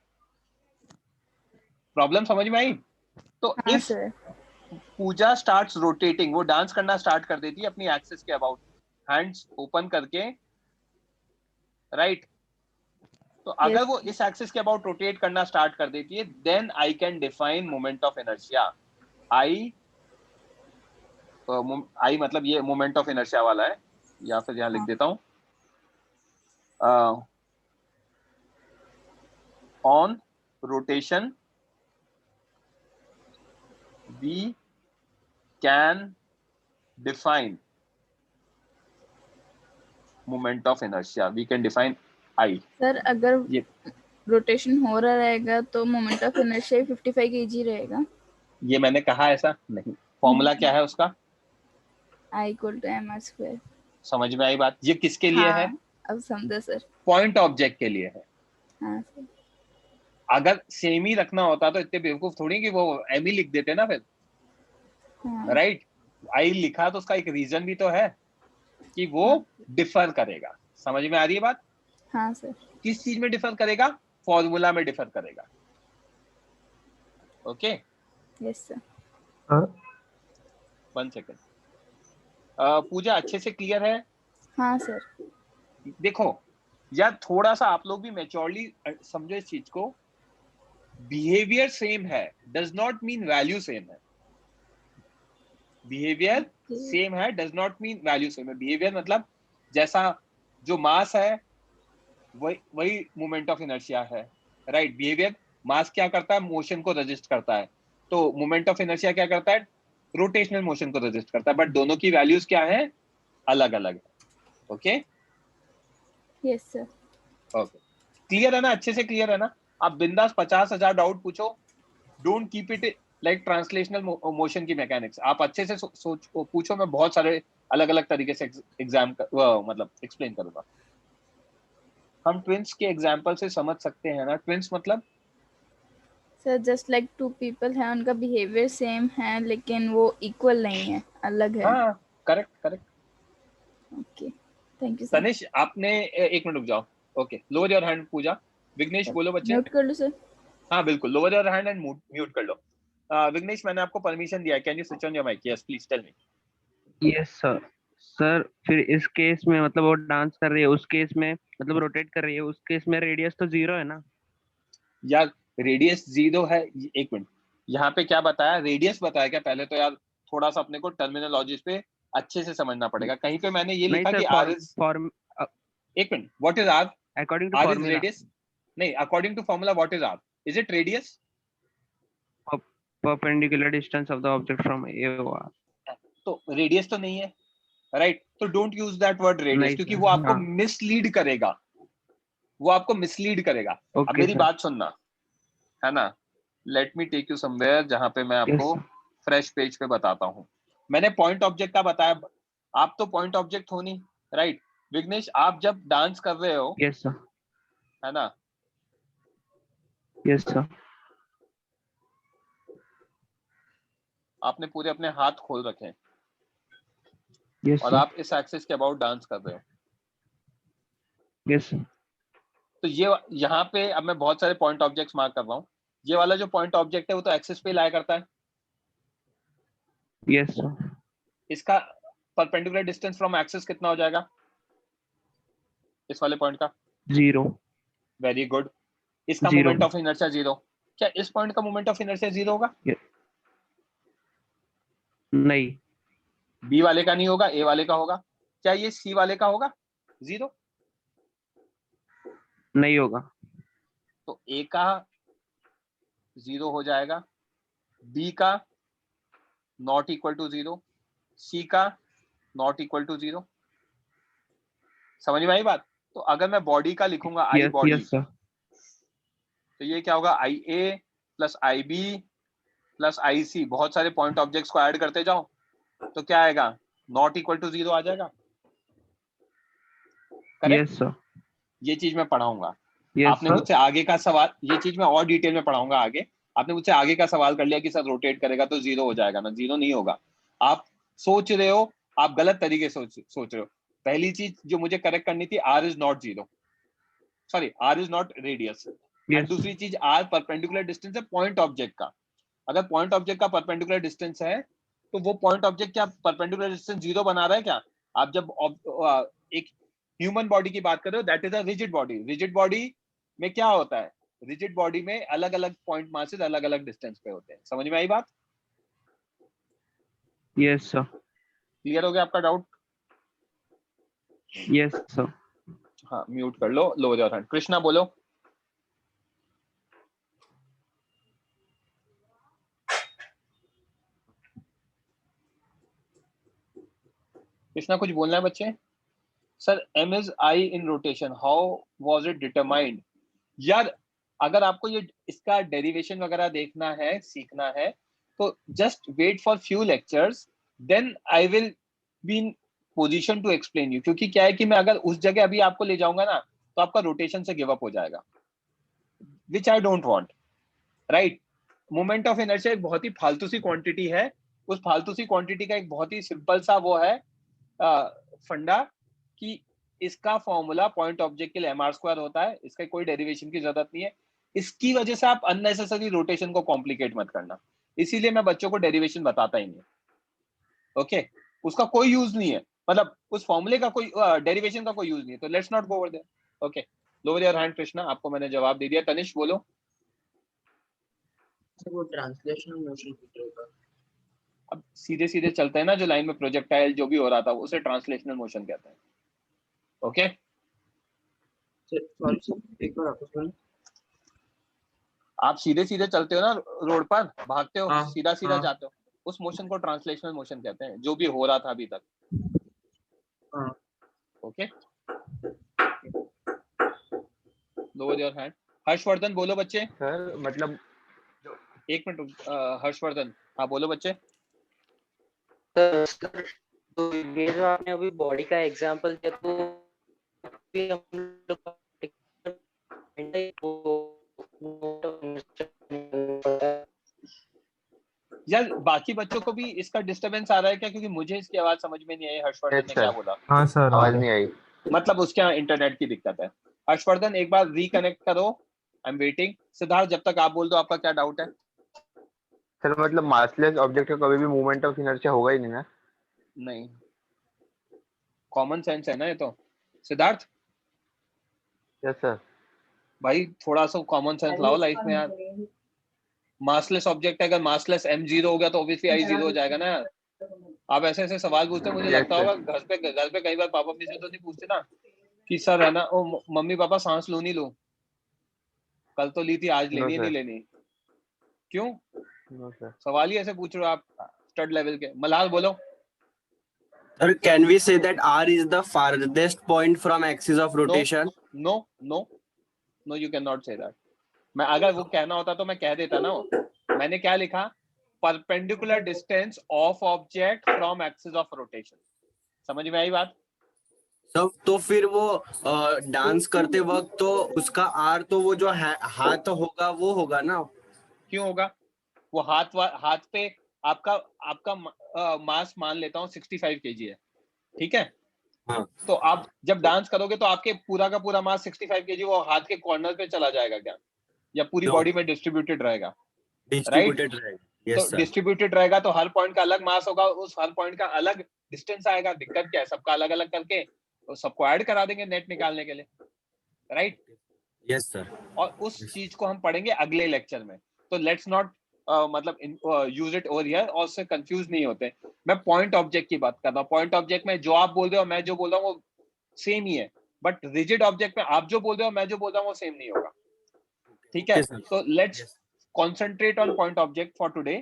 प्रॉब्लम समझ में आई? तो इफ पूजा स्टार्ट्स रोटेटिंग, वो डांस करना स्टार्ट कर देती है अपनी एक्सिस के अबाउट, हैंड्स ओपन करके, राइट। तो अगर वो इस एक्सिस के अबाउट रोटेट करना स्टार्ट कर देती है, then I can define moment of inertia. आई मतलब ये मोमेंट ऑफ इनर्शिया वाला है, या फिर यहां लिख देता हूं, on rotation we can define moment of inertia. We can define I. Sir अगर रोटेशन हो रहा रहेगा तो मोमेंट ऑफ इनर्शिया 55 kg रहेगा? ये मैंने कहा ऐसा नहीं। फॉर्मूला क्या है उसका? I = mr²। समझ में आई बात? ये किसके लिए है? अब समझा सर। पॉइंट ऑब्जेक्ट के लिए है। हाँ सर। अगर सेम ही रखना होता तो इतने बेवकूफ थोड़ी कि वो एम ही लिख देते ना फिर, राइट। आई लिखा तो उसका एक रीजन भी तो है कि वो डिफर करेगा। समझ में आ रही है बात? हाँ सर। किस चीज में डिफर करेगा? फॉर्मूला में डिफर करेगा। Okay, yes sir. 1 सेकेंड। पूजा अच्छे से क्लियर है? हाँ सर। देखो यार, थोड़ा सा आप लोग भी मैच्योरली समझो इस चीज को। बिहेवियर सेम है does not mean value same है। बिहेवियर सेम है does not mean value same है। बिहेवियर मतलब जैसा जो मास है वही मोमेंट ऑफ इनर्शिया है, राइट। बिहेवियर, मास क्या करता है? मोशन को रजिस्ट करता है। तो मोमेंट ऑफ इनर्शिया क्या करता है? रोटेशनल मोशन को रजिस्ट करता है। बट दोनों की वैल्यूज क्या है? अलग अलग है। Okay, yes sir. Okay, clear है ना? अच्छे से क्लियर है ना? आप बिंदास 50,000 डाउट पूछो। Don't keep it like translational motion की मैकेनिक्स। आप अच्छे से सोच पूछो। मैं बहुत सारे अलग अलग तरीके से एग्जाम मतलब एक्सप्लेन करूंगा। हम ट्विंस के एग्जांपल से समझ सकते हैं ना। ट्विंस मतलब sir just like two people हैं, उनका बिहेवियर सेम है लेकिन वो इक्वल नहीं है, अलग है। हाँ, correct correct. Okay, thank you sir. Tanish आपने एक मिनट रुक जाओ। Okay, lower your hand Pooja. Vighnesh बोलो बच्चे। म्यूट कर लो सर। हाँ बिल्कुल, lower your hand and mute कर लो। विघ्नेश मैंने आपको परमिशन दिया है, can you switch on your mic? Yes please tell me. Yes sir. Sir फिर इस केस में मतलब वो डांस कर रही है, उस केस में मतलब रोटेट कर रही है, उस केस में रेडियस तो 0 है ना? यार रेडियस 0 है। एक मिनट, यहाँ पे क्या बताया? रेडियस बताया क्या? पहले तो यार थोड़ा सा अपने को टर्मिनोलॉजीज पे अच्छे से समझना पड़ेगा। कहीं पे मैंने ये लिखा कि r is एक मिनट, what is r? According to r is formula. radius, नहीं, according to formula what is R? Is it radius? perpendicular distance of the object from A or R. तो रेडियस तो नहीं है, राइट? तो don't use that word radius, नहीं क्योंकि sir, वो आपको हाँ, मिसलीड करेगा, वो आपको मिसलीड करेगा। अब okay मेरी sir, बात सुनना, है ना? Let me take you somewhere जहां पे मैं yes आपको sir, फ्रेश पेज पे बताता हूँ। मैंने पॉइंट ऑब्जेक्ट का बताया, आप तो पॉइंट ऑब्जेक्ट हो नहीं, राइट? विघ्नेश, आप जब डांस कर रहे हो, yes sir, है ना, yes sir, आपने पूरे अपने हाथ खोल रखे हैं yes और sir, आप इस एक्सिस के अबाउट डांस कर रहे हो। yes sir, तो ये यहाँ पे अब मैं बहुत सारे पॉइंट ऑब्जेक्ट्स मार्क कर रहा हूँ। ये वाला जो पॉइंट ऑब्जेक्ट है वो तो एक्सिस पे लाया करता है। yes sir, इसका परपेंडिकुलर डिस्टेंस फ्रॉम एक्सिस कितना हो जाएगा इस वाले पॉइंट का? 0, वेरी गुड। इसका 0, मोमेंट ऑफ इनर्शिया 0। क्या इस पॉइंट का मोमेंट ऑफ इनर्शिया 0 होगा? नहीं, बी वाले का नहीं होगा, ए वाले का होगा। क्या ये सी वाले का होगा 0? नहीं होगा, तो ए का 0 हो जाएगा, बी का नॉट इक्वल टू 0, सी का नॉट इक्वल टू 0। समझ में आई बात? तो अगर मैं बॉडी का लिखूंगा आई yes बॉडी, yes sir, तो ये क्या होगा? आई ए प्लस आई बी प्लस आई सी, बहुत सारे पॉइंट ऑब्जेक्ट्स को ऐड करते जाओ तो क्या आएगा? नॉट इक्वल टू 0 आ जाएगा। करेक्ट? yes sir, ये चीज मैं पढ़ाऊंगा। yes आपने sir, मुझसे आगे का सवाल, ये चीज मैं और डिटेल में पढ़ाऊंगा आगे। आपने मुझसे आगे का सवाल कर लिया कि सर रोटेट करेगा तो 0 हो जाएगा ना? 0 नहीं होगा। आप सोच रहे हो, आप गलत तरीके से सोच रहे हो। पहली चीज जो मुझे करेक्ट करनी थी, R is not 0, sorry R is not radius. And yes, दूसरी चीज, आर परपेंडिकुलर डिस्टेंस है पॉइंट ऑब्जेक्ट का। अगर पॉइंट ऑब्जेक्ट का परपेंडिकुलर डिस्टेंस है तो वो पॉइंट ऑब्जेक्ट क्या परपेंडिकुलर डिस्टेंस 0 बना रहा है क्या? आप जब एक ह्यूमन बॉडी की बात कर रहे हो, that is a rigid body. Rigid body में क्या होता है? रिजिड बॉडी में अलग अलग पॉइंट मासेस अलग अलग डिस्टेंस पे होते हैं। समझ में आई बात? yes sir, क्लियर हो गया आपका डाउट? yes sir, हाँ, म्यूट कर लो, लोअर योर हैंड। कृष्णा बोलो। कृष्णा कुछ बोलना है बच्चे? Sir M is I in rotation, how was it determined? यार अगर आपको ये इसका डेरिवेशन वगैरह देखना है, सीखना है, तो just wait for few lectures, then I will be in position to explain you. क्योंकि क्या है कि मैं अगर उस जगह अभी आपको ले जाऊंगा ना तो आपका रोटेशन से गिव अप हो जाएगा, which I don't want, right? Moment of inertia एक बहुत ही फालतू सी क्वांटिटी है। उस फालतू सी क्वांटिटी का एक बहुत ही सिंपल सा वो है फंडा कि इसका फॉर्मूला पॉइंट ऑब्जेक्ट के लिए mr² होता है। इसका कोई डेरिवेशन की जरूरत नहीं है। इसकी वजह से आप अननेसेसरी रोटेशन को कॉम्प्लिकेट मत करना, इसीलिए मैं बच्चों को डेरिवेशन बताता ही नहीं। ओके, उसका कोई यूज नहीं है, मतलब उस फॉर्मूले का कोई डेरिवेशन का कोई यूज नहीं है। तो let's not go over there. Okay, lower your hand Krishna, आपको मैंने जवाब दे दिया। तनिष बोलो। वो ट्रांसलेशनल मोशन पूछ रहा था। अब सीधे सीधे चलते हैं ना, जो लाइन में प्रोजेक्टाइल जो भी हो रहा था उसे ट्रांसलेशनल मोशन कहते हैं। ओके, सॉरी सर, एक बार आपको सुन। आप सीधे सीधे चलते हो ना रोड पर, भागते हो, हाँ, सीधा सीधा हाँ, जाते हो, उस मोशन को ट्रांसलेशनल मोशन कहते हैं, जो भी हो रहा था अभी तक। हाँ। Okay, lower your hand. Harshvardhan बोलो बच्चे। सर मतलब एक मिनट, हर्षवर्धन, हाँ बोलो बच्चे। सर तो ये जो आपने अभी बॉडी का एग्जांपल दिया, तो भी हम लोग यार बाकी बच्चों को भी इसका डिस्टरबेंस आ रहा है क्या? क्योंकि मुझे इसकी आवाज समझ में नहीं आई। हर्षवर्धन ने क्या बोला? हाँ सर, आवाज नहीं आई। मतलब उसके यहाँ इंटरनेट की दिक्कत है। हर्षवर्धन एक बार रिकनेक्ट करो, आई एम वेटिंग। सिद्धार्थ जब तक आप बोल दो, आपका क्या डाउट है? सर मतलब मासलेस ऑब्जेक्ट का कभी भी मूवमेंट ऑफ इनर्शिया होगा ही नहीं ना? नहीं, कॉमन सेंस है ना ये तो। Siddharth yes sir. भाई थोड़ा सा कॉमन सेंस लाओ लाइफ में यार। मासलेस ऑब्जेक्ट है, अगर मासलेस m0 हो गया तो ऑब्वियसली i0 हो जाएगा ना यार। आप ऐसे ऐसे सवाल पूछते हो, मुझे लगता होगा घर पे कई बार पापा मम्मी से तो नहीं पूछते ना कि सर है ना, ओ मम्मी पापा सांस लूं नहीं लूं, कल तो ली थी, आज नो लेनी है नहीं सर, लेनी? क्यों? No sir. सवाल ही ऐसे पूछ रहे हो आप स्टड लेवल के। मलाल बोलो। Sir, can we say that R is the farthest point from axis of rotation? No no no, you can not say that. मैं अगर वो कहना होता तो मैं कह देता ना। मैंने क्या लिखा? Perpendicular distance of object from axis of rotation. समझ में आई बात? सब तो फिर वो डांस करते वक्त तो उसका आर तो वो जो हाथ होगा वो होगा ना। क्यों होगा? वो हाथ पे आपका मास मान लेता हूँ 65 kg है, ठीक है? हाँ। तो आप जब डांस करोगे तो आपके पूरा का पूरा मास 65 kg वो हाथ के कॉर्नर पे चला जाएगा क्या, या पूरी बॉडी में डिस्ट्रीब्यूटेड रहेगा? डिस्ट्रीब्यूटेड रहेगा। तो डिस्ट्रीब्यूटेड रहेगा तो हर पॉइंट का अलग मास होगा, उस हर पॉइंट का अलग डिस्टेंस आएगा। दिक्कत क्या है? सबका अलग अलग करके तो सबको ऐड करा देंगे नेट निकालने के लिए, राइट? Yes sir. और उस चीज को हम पढ़ेंगे अगले लेक्चर में, तो लेट्स नॉट मतलब यूज इट ओवर हियर, और उससे कंफ्यूज नहीं होते। मैं पॉइंट ऑब्जेक्ट की बात कर रहा हूँ। पॉइंट ऑब्जेक्ट में जो आप बोल रहे हो मैं जो बोल रहा हूँ वो सेम ही है, बट रिजिड ऑब्जेक्ट में आप जो बोल रहे हो मैं जो बोल रहा हूँ वो सेम नहीं होगा, ठीक है? तो let's concentrate on point object for today.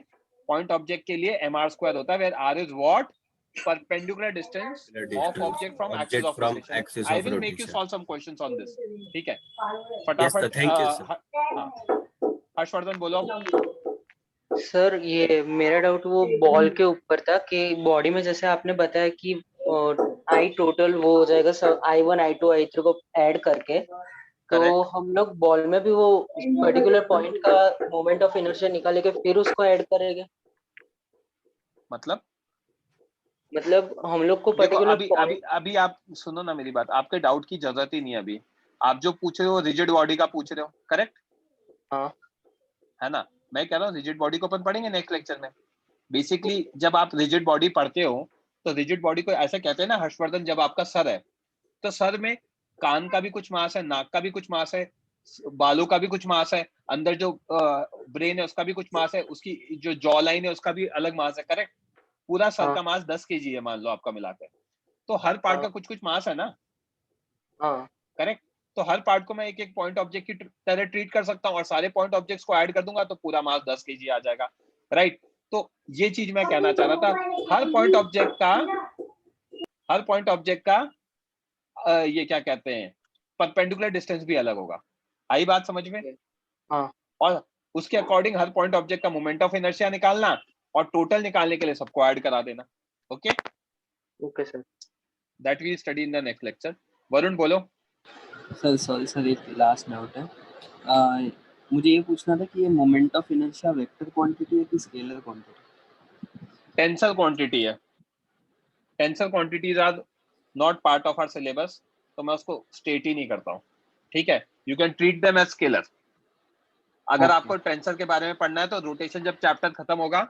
Point object के लिए mr स्क्वायर होता है, where r is what? Perpendicular distance of object from axis of rotation. I will make you solve some questions on this, ठीक है? फटाफट। हर्षवर्धन बोलो। Sir ये मेरा डाउट वो बॉल के ऊपर था कि बॉडी में जैसे आपने बताया कि आई टोटल वो हो जाएगा सब I1 I2 I3 को ऐड करके, तो हम लोग बॉल में भी वो पर्टिकुलर पॉइंट का मोमेंट ऑफ इनर्शिया निकाले के फिर उसको ऐड करेंगे? मतलब हम लोग को देखो, पर्टिकुलर अभी आप सुनो ना मेरी बात। आपके डाउट की जरूरत ही नहीं है अभी। आप जो पूछ रहे हो रिजिड बॉडी का पूछ रहे हो, करेक्ट? हाँ, है ना? मैं कह रहा हूँ रिजिड बॉडी को अपन पढ़ेंगे नेक्स्ट लेक्चर में। बेसिकली जब आप रिजिड बॉडी पढ़ते हो तो रिजिड बॉडी को ऐसे कहते हैं ना हर्षवर्धन, जब आपका सर है तो सर में कान का भी कुछ मास है, नाक का भी कुछ मास है, बालों का भी कुछ मास है, अंदर जो ब्रेन है उसका भी कुछ मास है, उसकी जो जॉ लाइन है उसका भी अलग मास है, करेक्ट? पूरा सर का मास 10 kg है मान लो आपका मिलाकर, तो हर पार्ट का कुछ कुछ मास है ना, करेक्ट? तो हर पार्ट को मैं एक एक पॉइंट ऑब्जेक्ट की तरह ट्रीट कर सकता हूँ और सारे पॉइंट ऑब्जेक्ट्स को ऐड कर दूंगा तो पूरा मास 10 kg आ जाएगा, राइट? तो ये चीज मैं कहना चाह रहा था। हर पॉइंट ऑब्जेक्ट का ये क्या कहते हैं, परपेंडिकुलर डिस्टेंस भी अलग होगा। आई बात समझ में? हाँ। और उसके अकॉर्डिंग हर पॉइंट ऑब्जेक्ट का मोमेंट ऑफ इनर्शिया निकालना और टोटल निकालने के लिए सबको ऐड करा देना। Okay okay sir, that we study in the next lecture. Varun बोलो। सर सॉरी सर, एक लास्ट डाउट है। मुझे ये पूछना था कि ये moment of inertia vector quantity है कि स्केलर क्वांटिटी? टेंसर क्वांटिटी है। Tensor quantities are not part of our syllabus, तो मैं उसको स्टेट ही नहीं करता हूँ, ठीक है? You can treat them as scalar. अगर आपको टेंसर के बारे में पढ़ना है तो रोटेशन जब चैप्टर खत्म होगा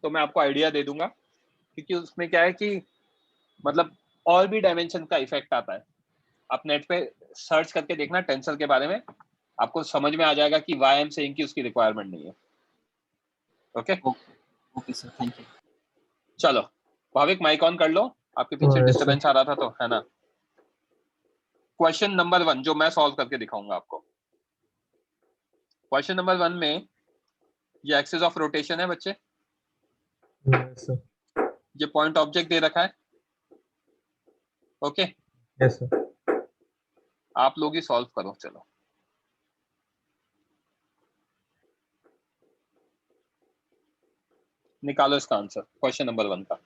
तो मैं आपको आइडिया दे दूंगा, क्योंकि उसमें क्या है कि मतलब और भी डायमेंशन का इफेक्ट आता है। आप नेट पे सर्च करके देखना टेंसर के बारे में, आपको समझ में आ जाएगा कि व्हाई आई एम सेइंग कि उसकी रिक्वायरमेंट नहीं है। Okay okay sir, thank you. चलो भाविक माइक ऑन कर लो, आपके पीछे डिस्टरबेंस आ रहा था तो, है ना? क्वेश्चन नंबर 1 जो मैं सॉल्व करके दिखाऊंगा आपको। क्वेश्चन नंबर 1 में ये एक्सिस ऑफ रोटेशन है बच्चे, ये पॉइंट ऑब्जेक्ट दे रखा है। Okay yes sir. आप लोग ही सॉल्व करो। चलो निकालो इसका आंसर क्वेश्चन नंबर 1 का।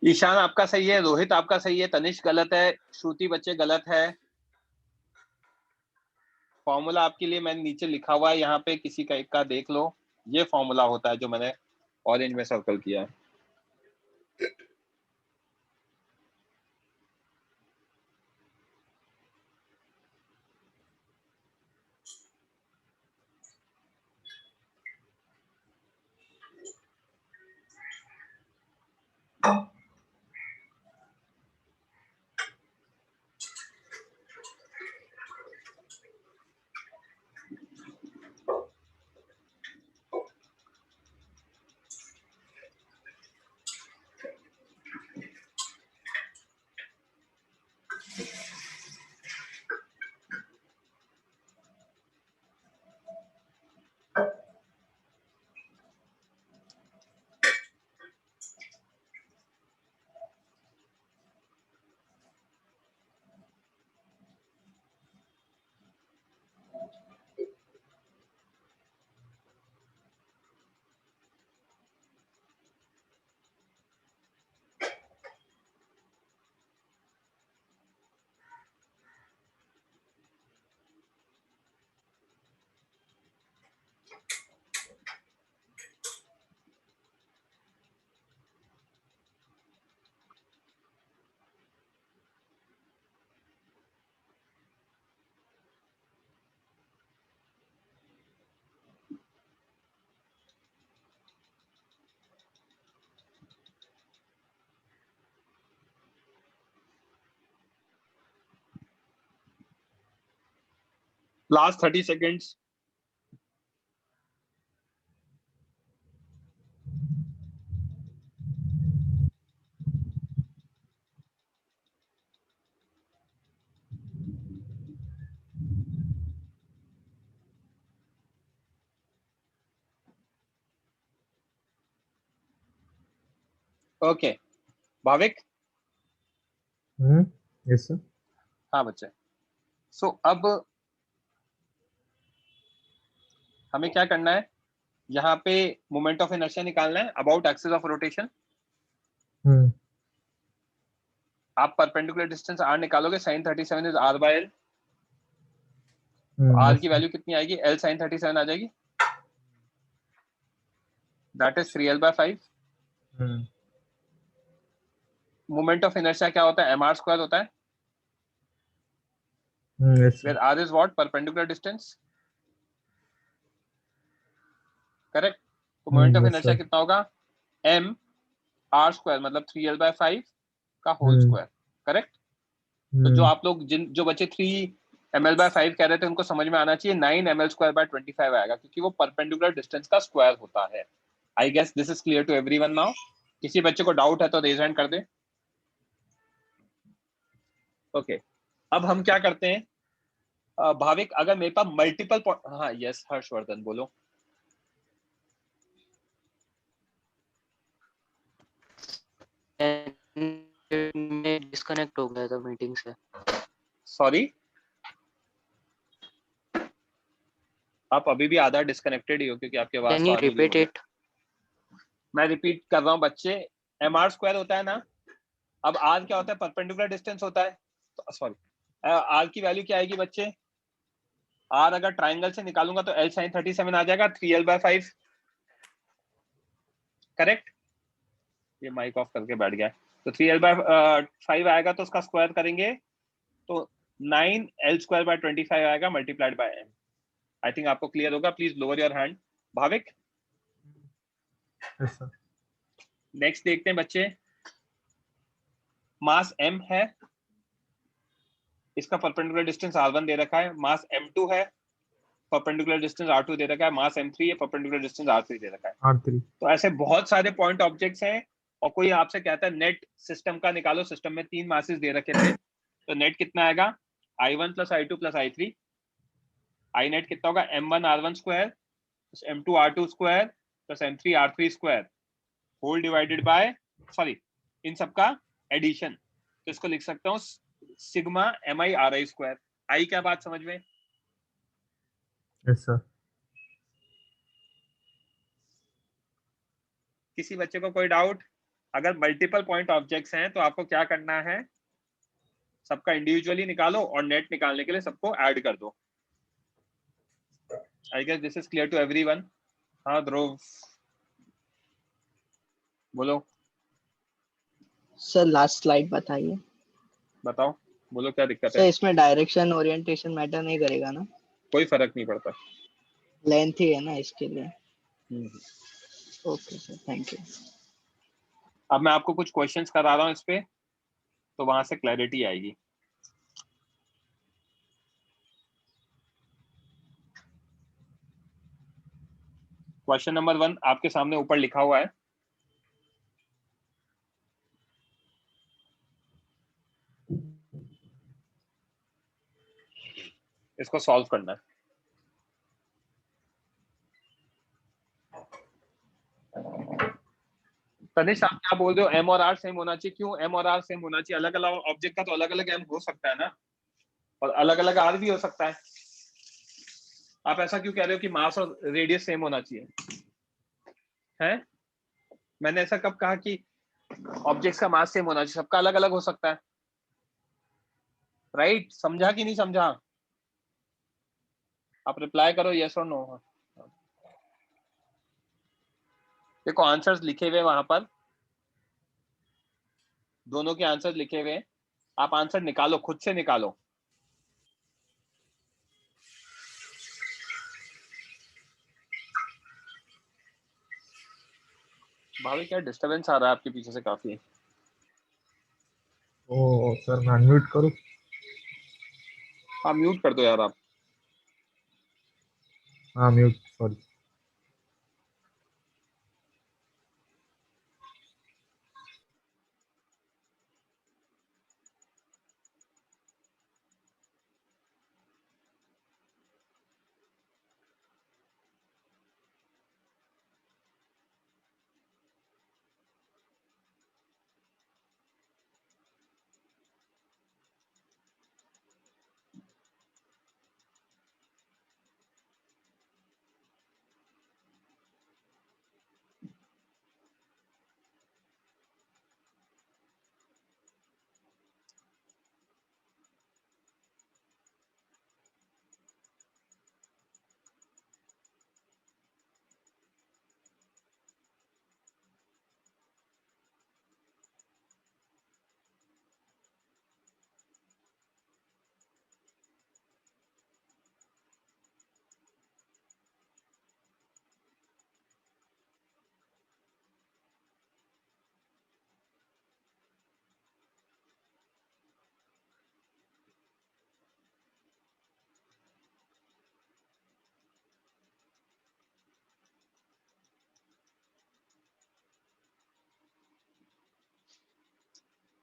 ईशान आपका सही है, रोहित आपका सही है, तनिष्क गलत है, श्रुति बच्चे गलत है। फॉर्मूला आपके लिए मैंने नीचे लिखा हुआ है, यहाँ पे किसी का एक का देख लो। ये फॉर्मूला होता है जो मैंने ऑरेंज में सर्कल किया है। Last 30 seconds. Okay. Bhavik? Yes sir. हाँ बच्चे। So अब हमें क्या करना है, यहाँ पे मोमेंट ऑफ इनर्शिया निकालना है अबाउट एक्सिस ऑफ रोटेशन। आप परपेंडिकुलर डिस्टेंस r निकालोगे, sin 37 is r by l। r की वैल्यू कितनी आएगी, l sin 37 आ जाएगी, that is 3l/5। Moment of inertia क्या होता है, mr स्क्वायर होता है, where r is what, perpendicular distance, correct. तो मोमेंट ऑफ इनर्शिया कितना होगा, m r स्क्वायर मतलब 3l/5 का होल स्क्वायर, करेक्ट। तो जो आप लोग जो बच्चे 3 ml/5 कह रहे थे उनको समझ में आना चाहिए 9 ml/25 आएगा, क्योंकि वो परपेंडिकुलर डिस्टेंस का स्क्वायर होता है। I guess this is clear to everyone now. किसी बच्चे को डाउट है तो रेज हैंड कर दे। ओके, अब हम क्या करते हैं, भाविक अगर मेरे पास मल्टीपल, हाँ यस हर्षवर्धन बोलो। मैं डिस्कनेक्ट हो गया था मीटिंग से। सॉरी, आप अभी भी आधा डिस्कनेक्टेड ही हो क्योंकि आपके आवाज कैन यू रिपीट इट? मैं रिपीट कर रहा हूँ बच्चे, mr स्क्वायर होता है ना, अब r क्या होता है, परपेंडिकुलर डिस्टेंस होता है, तो सॉरी r की वैल्यू क्या आएगी बच्चे, r अगर ट्राइंगल से निकालूंगा तो l sin 37 आ जाएगा 3l/5, करेक्ट। ये माइक ऑफ करके बैठ गया, तो 3l/5 आएगा तो उसका स्क्वायर करेंगे तो 9l²/25 आएगा multiplied by m। I think आपको क्लियर होगा, please lower your hand. Bhavik? Yes sir. Next देखते हैं बच्चे, मास m है, इसका परपेंडिकुलर डिस्टेंस r1 दे रखा है, मास m2 है, परपेंडिकुलर डिस्टेंस r2 दे रखा है, मास m3 है, परपेंडिकुलर डिस्टेंस r3 दे रखा है। R3। तो ऐसे बहुत सारे पॉइंट ऑब्जेक्ट्स हैं, और कोई आपसे कहता है नेट सिस्टम का निकालो, सिस्टम में 3 मासेस दे रखे थे, तो नेट कितना आएगा, i1 + i2 + i3। आई नेट कितना होगा, m1 r1 square m2 r2 square m3 r3 square. Whole divided by sorry इन सबका एडिशन, तो इसको लिख सकता हूँ सिग्मा mi/ri²। आई क्या बात समझ में? Yes sir. किसी बच्चे को कोई डाउट? अगर मल्टीपल पॉइंट ऑब्जेक्ट्स हैं तो आपको क्या करना है, सबका इंडिविजुअली निकालो और नेट निकालने के लिए सबको ऐड कर दो। I guess this is clear to everyone. हाँ ध्रुव बोलो। सर लास्ट स्लाइड बताइए। बताओ, बोलो क्या दिक्कत सर है? इसमें डायरेक्शन ओरिएंटेशन मैटर नहीं करेगा ना? कोई फर्क नहीं पड़ता, लेंथ ही है ना इसके लिए। Okay sir, thank you. अब मैं आपको कुछ क्वेश्चंस करा रहा हूँ इस पे, तो वहां से क्लैरिटी आएगी। क्वेश्चन नंबर 1 आपके सामने ऊपर लिखा हुआ है। इसको सॉल्व करना है। तनिष आप क्या बोल रहे हो, एम और आर सेम होना चाहिए? क्यों एम और आर सेम होना चाहिए? अलग अलग ऑब्जेक्ट का तो अलग अलग एम हो सकता है ना, और अलग अलग आर भी हो सकता है। आप ऐसा क्यों कह रहे हो कि मास और रेडियस सेम होना चाहिए? है मैंने ऐसा कब कहा कि ऑब्जेक्ट्स का मास सेम होना चाहिए? सबका अलग अलग हो सकता है, राइट? समझा कि नहीं समझा? आप रिप्लाई करो यस और नो। देखो आंसर्स लिखे हुए वहां पर, दोनों के आंसर लिखे हुए, आप आंसर निकालो, खुद से निकालो। भाभी क्या डिस्टरबेंस आ रहा है आपके पीछे से काफी? ओ सर मैं अनम्यूट करूँ? हाँ म्यूट कर दो यार आप। हाँ mute, sorry.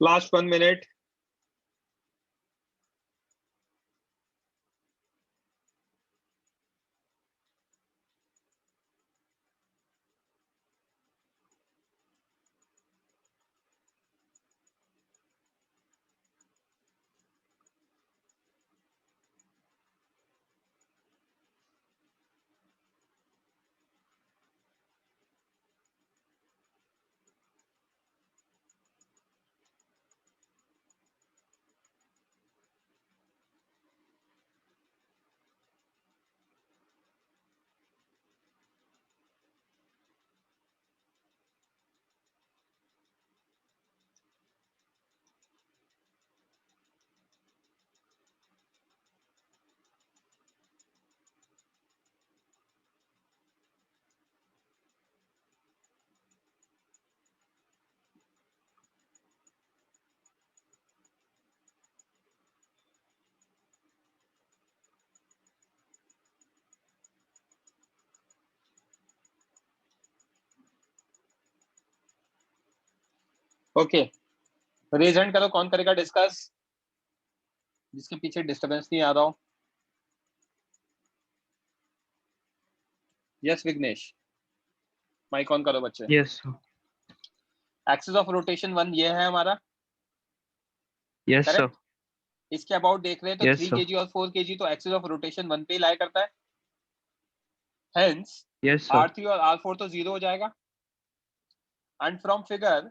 Last 1 minute. Okay raise hand करो, कौन करेगा डिस्कस, जिसके पीछे डिस्टरबेंस नहीं आ रहा हो। यस विघ्नेश, माइक ऑन करो बच्चे। यस एक्सिस ऑफ रोटेशन 1 ये है हमारा, यस सर, करेक्ट। इसके अबाउट देख रहे हैं तो यस 3 सर, kg और 4 kg, तो एक्सिस ऑफ रोटेशन 1 पे ही लाई करता है, हेंस यस सर, R3 और R4 तो 0 हो जाएगा। एंड फ्रॉम फिगर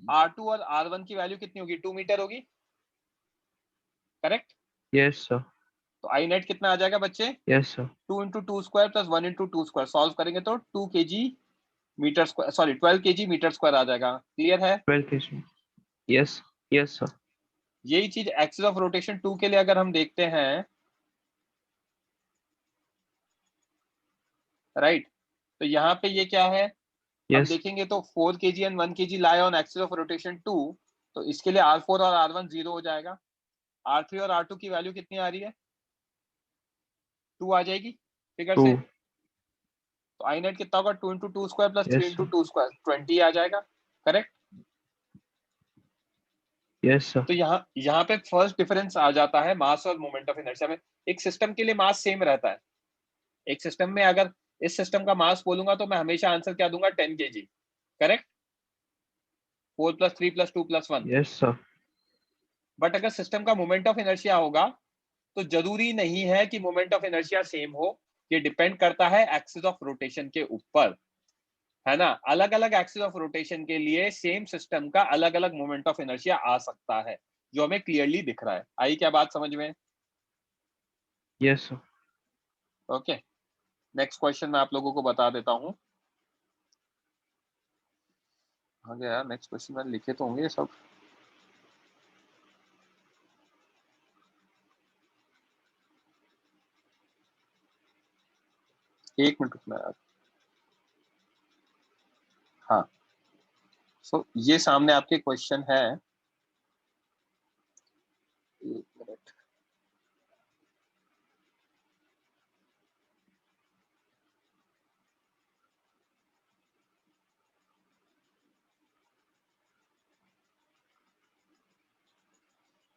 R2 और R1 की वैल्यू कितनी होगी, 2 मीटर होगी, करेक्ट। यस सर, तो आई नेट कितना आ जाएगा बच्चे, yes sir, 2 into 2 square plus 1 into 2 square, solve करेंगे तो 2 kg metre square, sorry 12 kg metre square आ जाएगा। क्लियर है? 12 kg, यस, यस सर, यही चीज एक्सिस ऑफ रोटेशन 2 के लिए अगर हम देखते हैं, राइट, तो यहाँ पे ये क्या है, हम यस, देखेंगे तो 4 kg and 1 kg lie on axis of rotation 2, तो इसके लिए R4 और R1 0 हो जाएगा। R3 और R2 की वैल्यू कितनी आ रही है, 2 आ जाएगी फिगर 2, से। तो आई नेट कितना होगा, 2 into 2 square plus 3 yes into sir, 2 square, 20 आ जाएगा, करेक्ट। यस सर, तो यहाँ पे फर्स्ट डिफरेंस आ जाता है मास और मोमेंट ऑफ इनर्शिया में। एक सिस्टम के लिए मास सेम रहता है, एक सिस्टम में अगर इस सिस्टम का मास बोलूंगा तो मैं हमेशा आंसर क्या दूंगा, 10 kg, correct, 4 plus 3 plus 2 plus 1। Yes sir, but अगर सिस्टम का मोमेंट ऑफ इनर्शिया होगा तो जरूरी नहीं है कि मोमेंट ऑफ इनर्शिया सेम हो, ये डिपेंड करता है एक्सिस ऑफ रोटेशन के ऊपर, है ना। अलग अलग एक्सिस ऑफ रोटेशन के लिए सेम सिस्टम का अलग अलग मोमेंट ऑफ इनर्शिया आ सकता है, जो हमें क्लियरली दिख रहा है। आई क्या बात समझ में? Yes sir, okay, next question मैं आप लोगों को बता देता हूं। हाँ यार, नेक्स्ट क्वेश्चन मैंने लिखे तो होंगे सब। एक मिनट रुकना यार। हाँ, सो ये सामने आपके क्वेश्चन है, एक मिनट।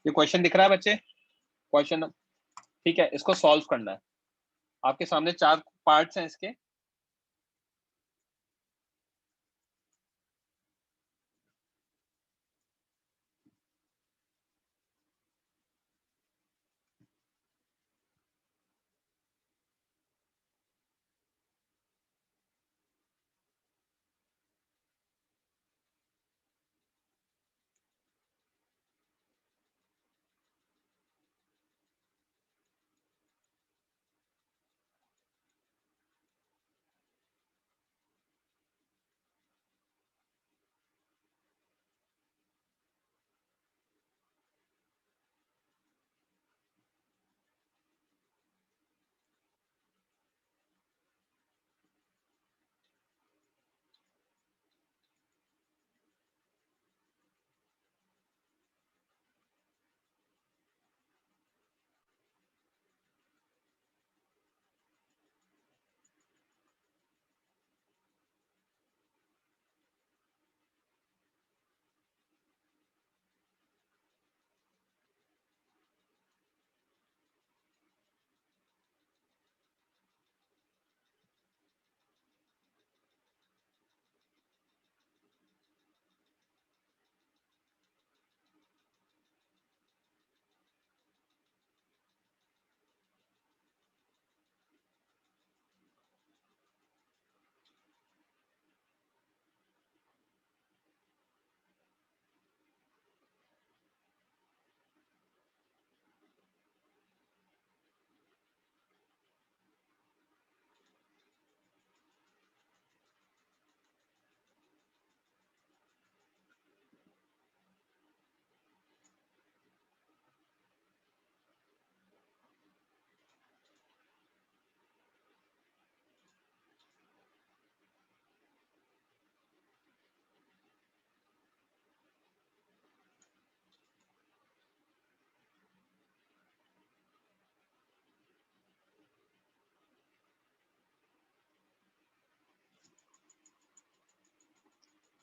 ये क्वेश्चन दिख रहा है बच्चे, क्वेश्चन, ठीक है, इसको सॉल्व करना है। आपके सामने 4 पार्ट्स हैं इसके।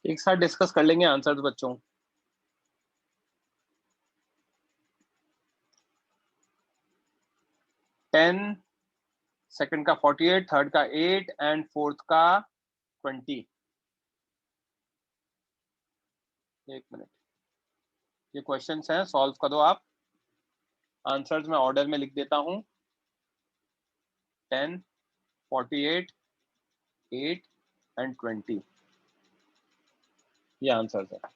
एक साथ डिस्कस कर लेंगे आंसर्स बच्चों। टेन, सेकंड का 48, थर्ड का 8 एंड फोर्थ का 20। एक मिनट, ये क्वेश्चंस हैं, सॉल्व करो आप। आंसर्स मैं ऑर्डर में लिख देता हूँ। 10, 48, 8 एंड 20, ये आंसर्स है।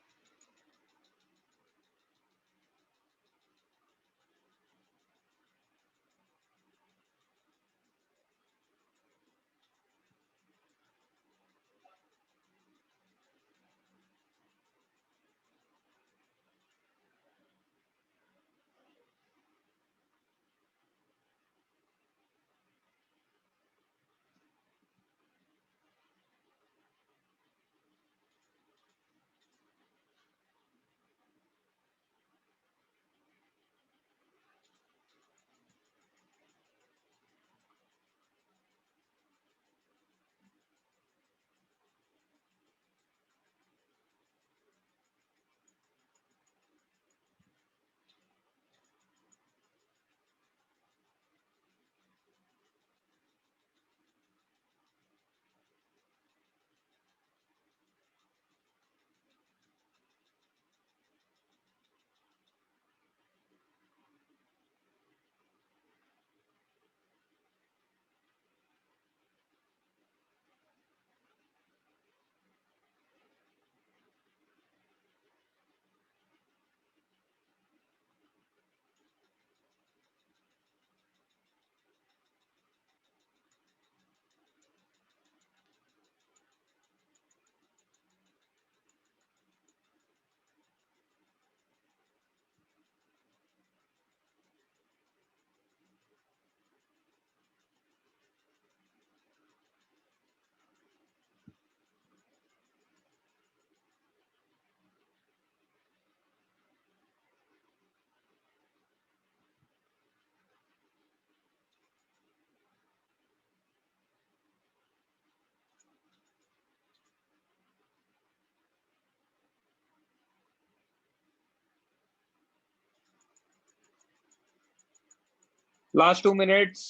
Last 2 minutes।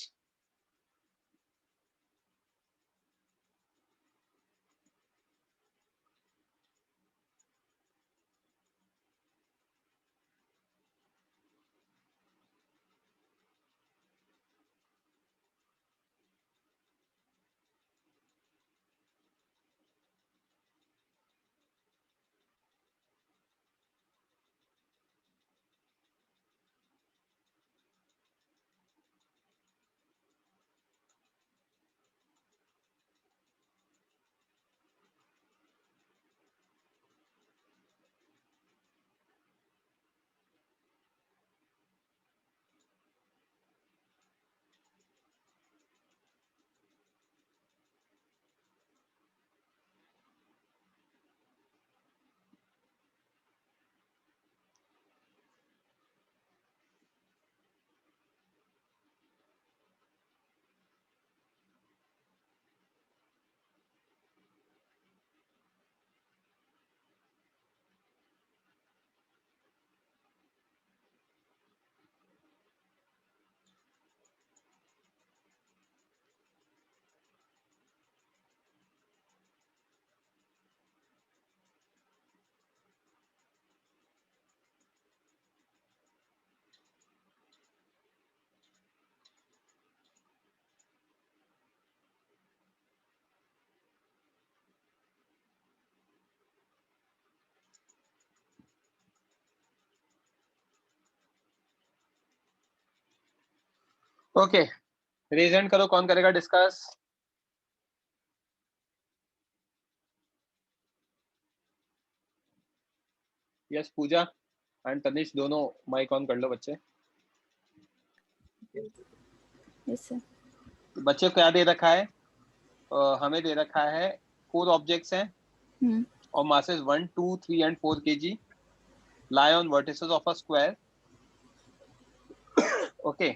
Okay, raise hand करो, कौन करेगा discuss? Yes, Pooja and Tanish दोनों माइक ऑन कर लो बच्चे। Yes sir. बच्चे को क्या दे रखा है? हमें दे रखा है 4 ऑब्जेक्ट्स हैं और masses 1, 2, 3 and 4 kg lie on vertices of a square. Okay.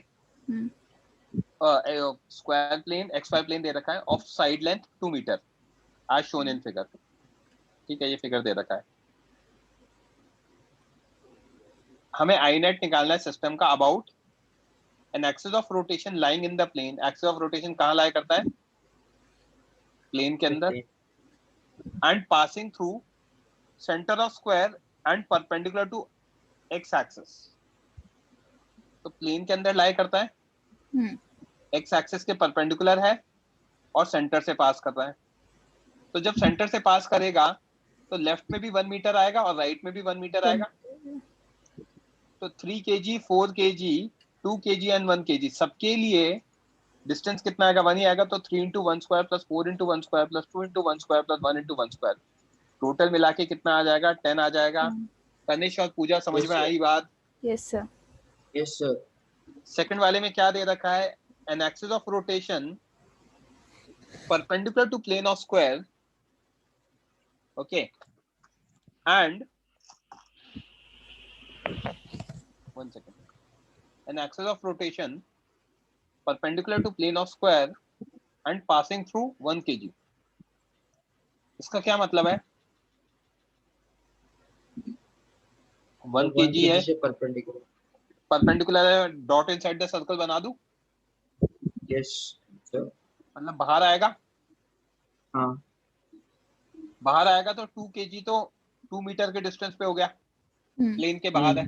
Square plane, xy plane दे रखा है of side length 2 meter as shown in figure. ठीक है, ये फिगर दे रखा है। हमें आई नेट निकालना है सिस्टम का about an axis of rotation lying in the plane. Axis of rotation कहाँ लाई करता है? प्लेन के अंदर। And passing through centre of square and perpendicular to X axis. तो प्लेन के अंदर लाई करता है, एक्स एक्सिस के परपेंडिकुलर है और सेंटर से पास कर रहा है। तो जब सेंटर से पास करेगा तो लेफ्ट में भी 1 मीटर आएगा और राइट में भी 1 मीटर आएगा। तो 3 kg, 4 kg, 2 kg and 1 kg सबके लिए डिस्टेंस कितना आएगा? 1 ही आएगा। तो 3 into 1 square plus 4 into 1 square plus 2 into 1 square plus 1 into 1 square, total मिला के कितना आ जाएगा? 10 आ जाएगा। तनिष और पूजा समझ में आई बात? Yes sir. Yes sir. Second वाले में क्या दे रखा है? An axis of rotation perpendicular to plane of square, okay, and one second, an axis of rotation perpendicular to plane of square and passing through 1 kg। इसका क्या मतलब है? 1 kg है, परपेंडिकुलर है, डॉट इनसाइड द सर्कल बना दूं? Yes sir. मतलब बाहर आएगा? हाँ बाहर आएगा तो 2 kg तो 2 मीटर के डिस्टेंस पे हो गया, प्लेन के बाहर है।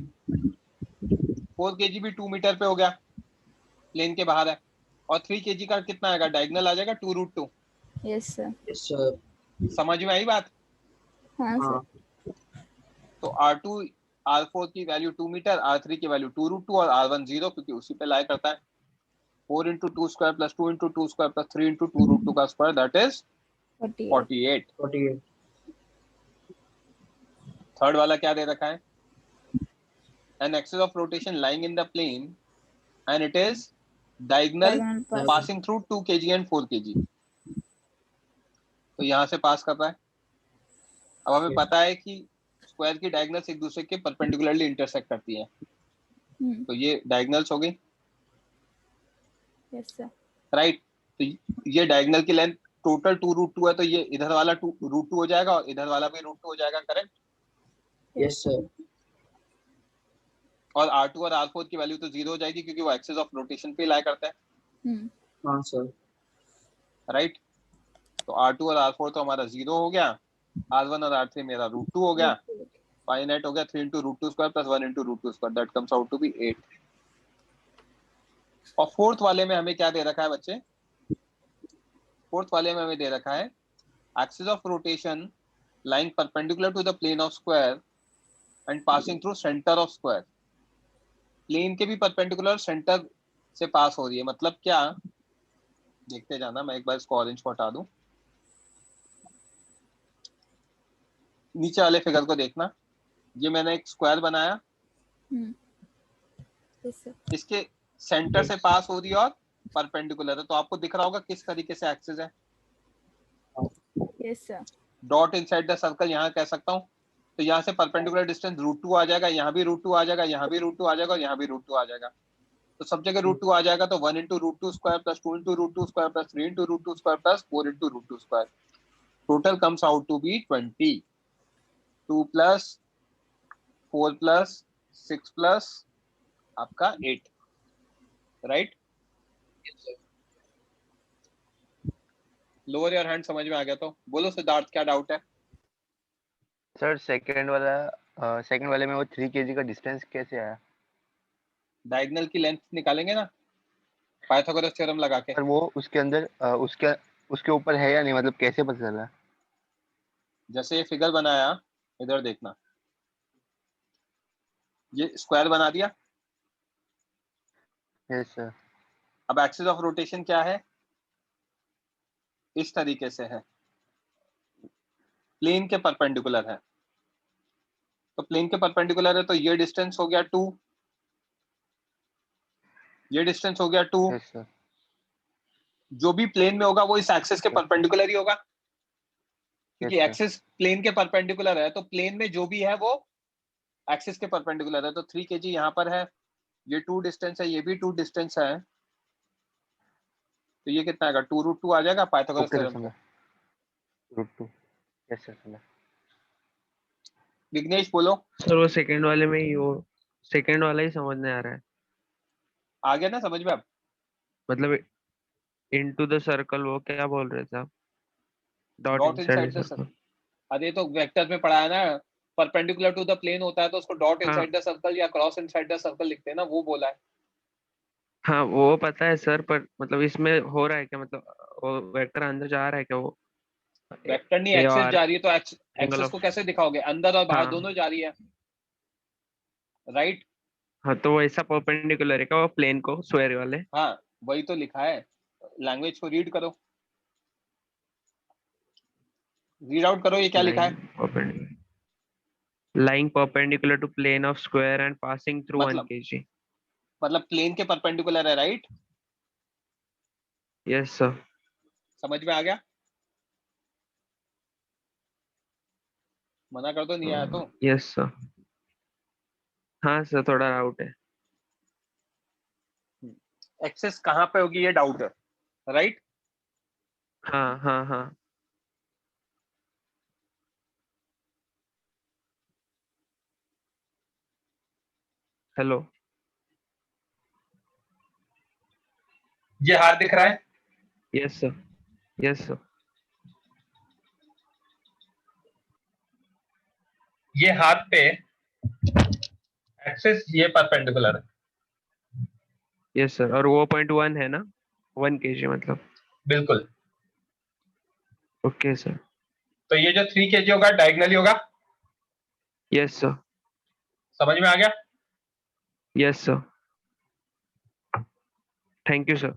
4 kg भी 2 मीटर पे हो गया, प्लेन के बाहर है। और 3 kg का कितना आएगा? डायगोनल आ जाएगा 2√2। Yes sir. Yes sir. समझ में आई बात? हाँ सर। तो R2 R4 की वैल्यू 2 मीटर, R3 की वैल्यू 2√2 और R1 0, क्योंकि उसी पे लाई करता है। 4 into 2 square plus 2 into 2 square plus 3 into 2√2 का स्क्वायर, दैट इज 48। थर्ड वाला क्या दे रखा है? An axis of rotation lying in the plane and it is diagonal passing through 2 kg and 4 kg। तो यहाँ से पास कर रहा है। अब हमें पता है कि स्क्वायर की डायगोनल्स एक दूसरे के परपेंडिकुलरली इंटरसेक्ट करती हैं, तो ये डायगोनल्स हो गई। Yes sir. राइट। तो ये डायगोनल की लेंथ टोटल 2√2 है, तो ये इधर वाला 2√2 हो जाएगा और इधर वाला भी √2 हो जाएगा, करेक्ट? Yes sir. और R2 और R4 की वैल्यू तो 0 हो जाएगी, क्योंकि वो एक्सिस ऑफ रोटेशन पे लाई करता है। हाँ सर। राइट। तो R2 और R4 तो हमारा 0 हो गया, R1 और R3 मेरा √2 हो गया, पाई नेट हो गया 3 into √2 square plus 1 into √2 square, that comes out to be 8। और फोर्थ वाले में हमें क्या दे रखा है बच्चे? फोर्थ वाले में हमें दे रखा है axis of rotation lying perpendicular to the plane of square and passing through centre of square. Plane के भी परपेंडिकुलर, सेंटर से पास हो रही है। मतलब क्या? देखते जाना, मैं एक बार इसको ऑरेंज को हटा दूं। नीचे वाले फिगर को देखना, ये मैंने एक स्क्वायर बनाया, इसके सेंटर से पास हो रही है और परपेंडिकुलर है। तो आपको दिख रहा होगा किस तरीके से एक्सिस है। Yes sir. Dot inside the circle यहाँ कह सकता हूँ। तो यहाँ से परपेंडिकुलर डिस्टेंस √2 आ जाएगा, यहाँ भी √2 आ जाएगा, यहाँ भी √2 आ जाएगा और यहाँ भी √2 आ जाएगा। तो सब जगह √2 आ जाएगा। तो 1 into √2 square plus 2 into √2 square plus 3 into √2 square plus 4 into √2 square, total comes out to be 20। 2 plus 4 plus 6 plus आपका 8, राइट? Lower your hand. समझ में आ गया तो बोलो सिद्धार्थ, क्या डाउट है? सर सेकंड वाले में वो 3 kg का डिस्टेंस कैसे आया? डायगोनल की लेंथ निकालेंगे ना पाइथागोरस थ्योरम लगा के। सर वो उसके अंदर उसके ऊपर है या नहीं, मतलब कैसे पता चला? जैसे ये फिगर बनाया, इधर देखना, ये स्क्वायर बना दिया। Yes sir. अब एक्सिस ऑफ रोटेशन क्या है? इस तरीके से है, प्लेन के परपेंडिकुलर है। तो प्लेन के परपेंडिकुलर है तो ये डिस्टेंस हो गया 2, ये डिस्टेंस हो गया 2। Yes sir. जो भी प्लेन में होगा वो इस एक्सिस के परपेंडिकुलर ही होगा, क्योंकि एक्सिस प्लेन के परपेंडिकुलर है। तो प्लेन में जो भी है वो एक्सिस के परपेंडिकुलर है। तो 3 kg यहाँ पर है, ये 2 डिस्टेंस है, ये भी 2 डिस्टेंस है। तो ये कितना आएगा? 2√2 आ जाएगा पाइथागोरस थ्योरम से। √2। Yes sir. विघ्नेश बोलो। सर वो सेकंड वाले में ही, वो सेकंड वाला ही समझ नहीं आ रहा है। आ गया ना समझ में अब? मतलब इनटू द सर्कल, वो क्या बोल रहे थे आप? Dot inside the circle. अरे तो वेक्टर में पढ़ा है ना, परपेंडिकुलर टू द प्लेन होता है तो उसको डॉट हाँ इनसाइड द सर्कल या क्रॉस इनसाइड द सर्कल लिखते हैं ना, वो बोला है। हाँ वो पता है सर, पर मतलब इसमें हो रहा है क्या, मतलब वो वेक्टर अंदर जा रहा है क्या, वो वेक्टर नहीं, ए एक्सेस और जा रही है तो एंगल एक्सेस ऑफ। को कैसे दिखाओगे, अंदर और बाहर हाँ दोनों जा रही है, राइट। हाँ, तो वो ऐसा परपेंडिकुलर है क्या वो प्लेन को, स्क्वायर वाले। हाँ वही तो लिखा है, लैंग्वेज को रीड करो, रीड आउट करो ये क्या लिखा लाइन है। Perpendicular, lying perpendicular to plane of square and passing through 1 मतलब kg. प्लेन के परपेंडिकुलर है, राइट। Yes sir. समझ में आ गया, मना कर दो नहीं आया तो। Yes sir. हाँ सर, थोड़ा डाउट है। एक्सेस कहाँ पे होगी ये डाउट है, राइट। हाँ हाँ हाँ। हेलो। ये हाथ दिख रहा है, Yes sir. Yes sir. ये हाथ पे एक्सेस ये परपेंडिकुलर है, Yes sir. और वो 0.1 है ना, 1 kg मतलब। बिल्कुल। Okay sir. तो ये जो 3 kg होगा डायगनली होगा, Yes sir. समझ में आ गया। Yes sir. Thank you sir.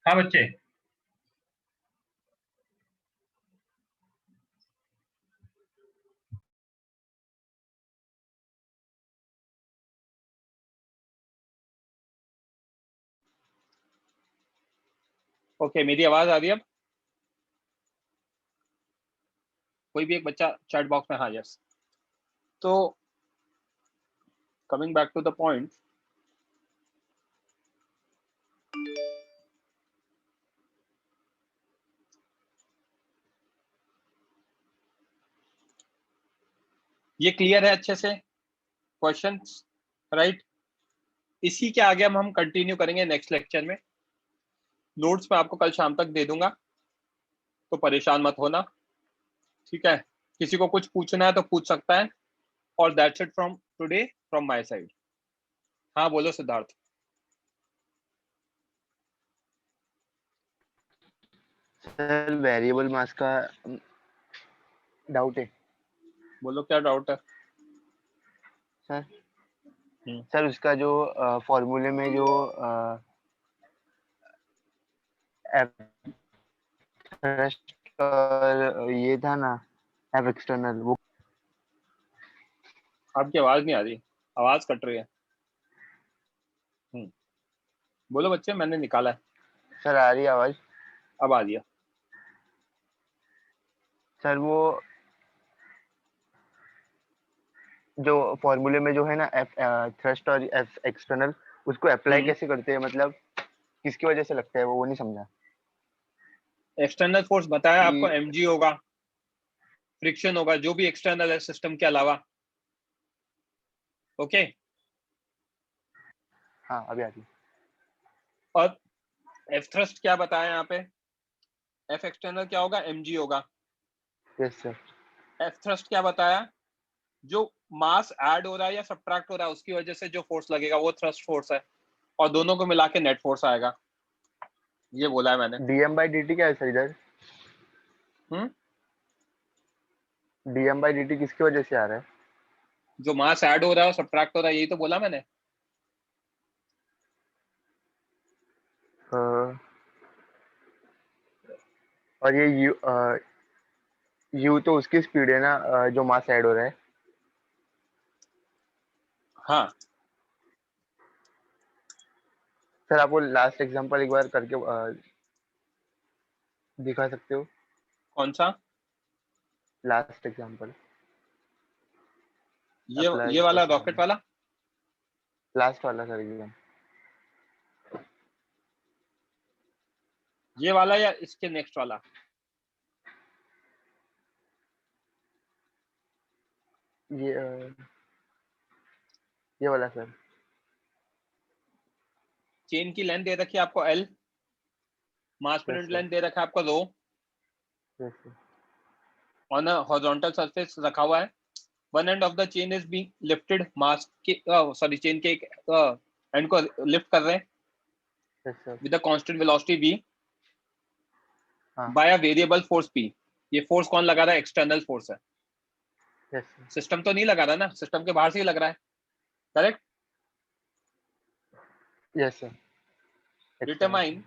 हाँ बच्चे, ओके मेरी आवाज आ रही है अब, कोई भी एक बच्चा चैट बॉक्स में, हाँ यस। तो coming back to the point, ये क्लियर है अच्छे से क्वेश्चंस, राइट। इसी के आगे हम कंटिन्यू करेंगे नेक्स्ट लेक्चर में, नोट्स मैं आपको कल शाम तक दे दूंगा, तो परेशान मत होना, ठीक है। किसी को कुछ पूछना है तो पूछ सकता है, और that's it from today from my side. हाँ बोलो सिद्धार्थ। सर वेरिएबल मास का डाउट है। बोलो क्या डाउट है सर सर उसका जो फॉर्मूले में जो थ्रस्ट और ये था ना, एफ एक्सटर्नल, वो आपकी आवाज नहीं आ रही, आवाज कट रही है। बोलो बच्चे, मैंने निकाला है। सर आ रही आवाज? अब आ रही है। सर वो जो फॉर्मूले में जो है ना, एफ थ्रस्ट और एफ एक्सटर्नल, उसको अप्लाई कैसे करते हैं, मतलब किसकी वजह से लगता है वो नहीं समझा। एक्सटर्नल फोर्स बताया कि आपको, mg होगा, फ्रिक्शन होगा, जो भी एक्सटर्नल है सिस्टम के अलावा, ओके। हाँ अभी आती है। और एफ थ्रस्ट क्या बताया यहाँ पे, एफ एक्सटर्नल क्या होगा, mg होगा। Yes sir. एफ थ्रस्ट क्या बताया, जो मास ऐड हो रहा है या सब्ट्रैक्ट हो रहा है उसकी वजह से जो फोर्स लगेगा वो थ्रस्ट फोर्स है, और दोनों को मिला के नेट फोर्स आएगा, ये बोला है मैंने। डीएम बाई डी टी क्या है सर इधर? डीएम बाई डी टी किसकी वजह से आ रहा है? जो मास ऐड हो रहा है और सब्ट्रैक्ट हो रहा है, यही तो बोला मैंने। और ये यू तो उसकी स्पीड है ना, जो मास ऐड हो रहा है। हाँ सर आप वो लास्ट एग्जांपल एक बार करके दिखा सकते हो? कौन सा लास्ट एग्जांपल, ये वाला रॉकेट वाला, लास्ट वाला सर एकदम। ये वाला या इसके नेक्स्ट वाला? ये ये वाला सर। चेन की लेंथ दे रखी है आपको L, मास पर यूनिट लेंथ दे रखा है आपको रो, ऑन अ हॉरिजॉन्टल सरफेस रखा हुआ है, one end of the chain is being lifted, mass के सॉरी चेन के एक एंड को लिफ्ट कर रहे हैं with a constant velocity v by a variable force p। ये फोर्स कौन लगा रहा है? एक्सटर्नल फोर्स है। सिस्टम तो नहीं लगा रहा ना, सिस्टम के बाहर से ही लग रहा है, correct? Yes sir. Determine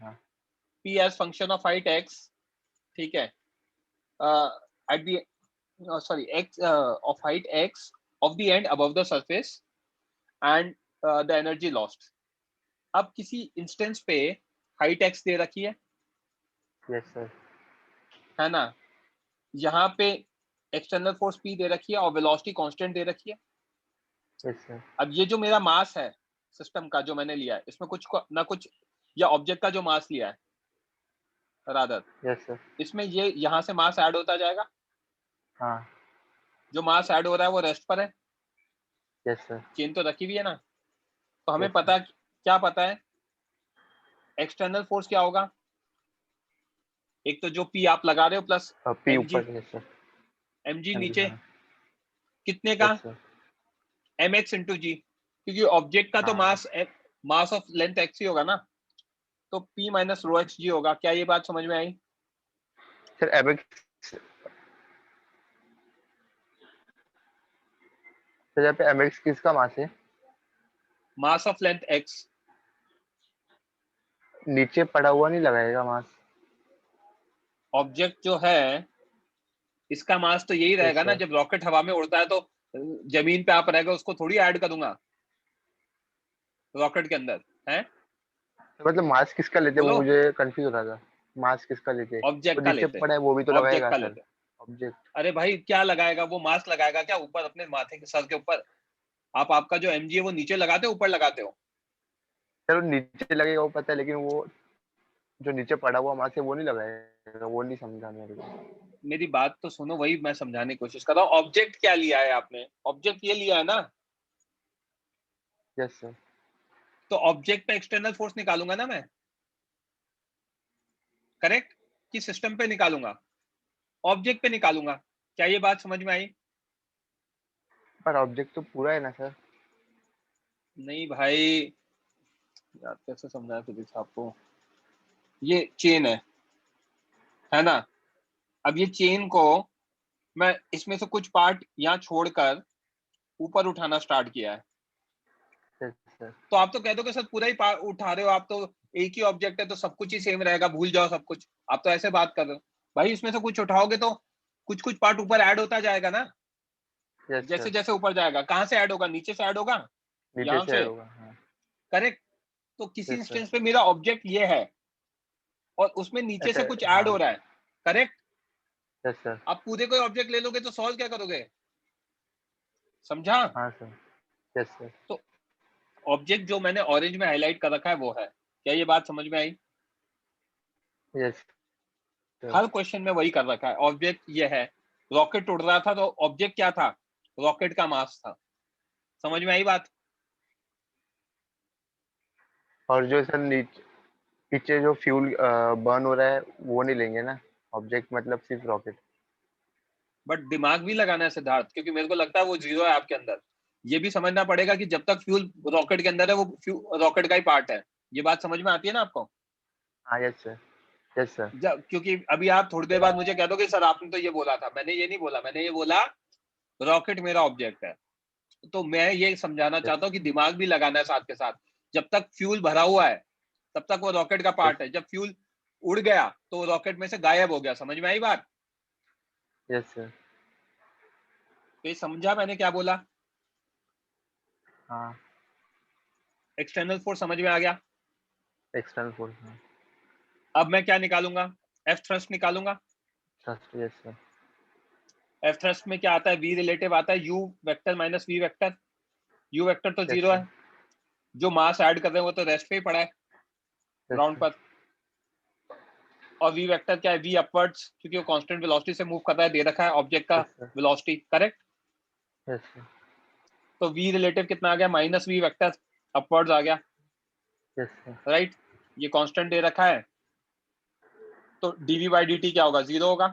p as function of height x, ठीक है, at the sorry x of height x of the end above the surface and the energy lost। अब किसी इंस्टेंस पे हाइट x दे रखी है, यस सर, है ना, यहाँ पे एक्सटर्नल फोर्स p दे रखी है और वेलोसिटी कांस्टेंट दे रखी है। Yes sir. अब ये जो मेरा मास है सिस्टम का जो मैंने लिया है, इसमें कुछ ना कुछ, या ऑब्जेक्ट का जो मास लिया है रादर, यस सर। इसमें ये यहाँ से मास ऐड होता जाएगा। हाँ। जो मास ऐड हो रहा है वो रेस्ट पर है। Yes sir. चेन तो रखी हुई है ना, तो हमें Yes, पता क्या पता है एक्सटर्नल फोर्स क्या होगा? एक तो जो p आप लगा रहे हो प्लस p mg, ऊपर। Yes sir. mg mg, नीचे, हाँ। कितने का? Yes, sir. mx into g, क्योंकि ऑब्जेक्ट का तो हाँ। मास ऑफ लेंथ x ही होगा ना, तो p माइनस रो एक्स जी होगा। क्या ये बात समझ में आई? सर mx, तो यहाँ पे mx किसका मास है? Mass of length x। नीचे पड़ा हुआ नहीं लगाएगा मास? ऑब्जेक्ट जो है इसका मास तो यही रहेगा ना, जब रॉकेट हवा में उड़ता है तो जमीन पे आप रहेगा, उसको थोड़ी ऐड करूंगा रॉकेट के अंदर, है? मतलब मास किसका लेते हैं वो मुझे कंफ्यूज हो रहा था। मास किसका लेते हैं? ऑब्जेक्ट तो का नीचे लेते, पड़ा है वो भी तो ऑब्जेक्ट लगाएगा का सर। लेते। ऑब्जेक्ट। अरे भाई क्या लगाएगा वो? मास लगाएगा क्या ऊपर अपने माथे के सर के ऊपर? आप आपका जो mg है वो नीचे लगाते हो ऊपर लगाते हो? चलो नीचे लगेगा वो पता है, लेकिन वो जो नीचे पड़ा हुआ मास है वो नहीं लगाएगा, वो नहीं समझा मेरे को। मेरी बात तो सुनो, वही मैं समझाने की कोशिश कर रहा हूँ। ऑब्जेक्ट क्या लिया है आपने? ऑब्जेक्ट ये लिया है ना। Yes sir. तो ऑब्जेक्ट पे एक्सटर्नल फोर्स निकालूंगा ना मैं, करेक्ट? कि सिस्टम पे निकालूंगा? ऑब्जेक्ट पे निकालूंगा। क्या ये बात समझ में आई? पर ऑब्जेक्ट तो पूरा है ना सर। नहीं भाई, यार कैसे समझाया फिजिक्स आपको। ये चेन है ना। अब ये चेन को मैं इसमें से कुछ पार्ट यहाँ छोड़कर ऊपर उठाना स्टार्ट किया है, तो आप तो कह दो कि सर पूरा ही उठा रहे हो आप, तो एक ही ऑब्जेक्ट है तो सब कुछ ही सेम रहेगा, भूल जाओ सब कुछ। आप तो ऐसे बात कर रहे हो भाई, इसमें से कुछ उठाओगे तो कुछ कुछ पार्ट ऊपर ऐड होता जाएगा ना। जैसे जैसे ऊपर जाएगा, कहाँ से ऐड होगा? नीचे से ऐड होगा, नीचे यहाँ से से, ऐड होगा। हाँ। करेक्ट? तो किसी Yes, इंस्टेंस sir. पे मेरा ऑब्जेक्ट ये है और उसमें नीचे से कुछ ऐड हो रहा है, करेक्ट? Yes sir. आप पूरे कोई ऑब्जेक्ट ले लोगे तो सॉल्व क्या करोगे? समझा? हाँ सर। Yes sir. तो ऑब्जेक्ट जो मैंने ऑरेंज में हाईलाइट कर रखा है वो है। क्या ये बात समझ में आई? यस। हर क्वेश्चन में वही कर रखा है। ऑब्जेक्ट ये है, रॉकेट उड़ रहा था तो ऑब्जेक्ट क्या था? रॉकेट का मास था। समझ में आई बात? और जो सर पीछे जो फ्यूल बर्न हो रहा है वो नहीं लेंगे ना, ऑब्जेक्ट मतलब सिर्फ रॉकेट। बट दिमाग भी लगाना है सिद्धार्थ, क्योंकि मेरे को लगता है वो जीरो है आपके अंदर। ये भी समझना पड़ेगा कि जब तक फ्यूल रॉकेट के अंदर है वो रॉकेट का ही पार्ट है। ये बात समझ में आती है ना आपको? हाँ यस सर। Yes sir. क्योंकि अभी आप थोड़ी देर बाद मुझे कह दोगे सर आपने तो ये बोला था। मैंने ये नहीं बोला, मैंने ये बोला रॉकेट मेरा ऑब्जेक्ट है। तो मैं ये समझाना चाहता हूँ कि दिमाग भी लगाना है साथ के साथ। जब तक फ्यूल भरा हुआ है तब तक वो रॉकेट का पार्ट है, जब फ्यूल उड़ गया तो रॉकेट में से गायब हो गया। समझ में आई बात? Yes sir. तो ये समझा मैंने क्या बोला? हाँ। एक्सटर्नल फोर्स समझ में आ गया? External force. अब मैं क्या निकालूंगा? एफ थ्रस्ट निकालूंगा। Thrust. Yes sir. F thrust में क्या आता है? वी रिलेटिव आता है, U vector minus V vector. U vector तो जीरो है, जो मास ऐड कर रहे हैं वो तो रेस्ट पे ही पड़ा है ग्राउंड पर। और वी वेक्टर क्या है? वी अपवर्ड्स, क्योंकि वो कांस्टेंट वेलोसिटी से मूव कर रहा है, दे रखा है ऑब्जेक्ट का वेलोसिटी, करेक्ट? Yes sir. तो v रिलेटिव कितना आ गया, माइनस v वेक्टर अपवर्ड्स आ गया, यस सर, राइट। ये कांस्टेंट दे रखा है, तो dv by dt क्या होगा, 0 होगा,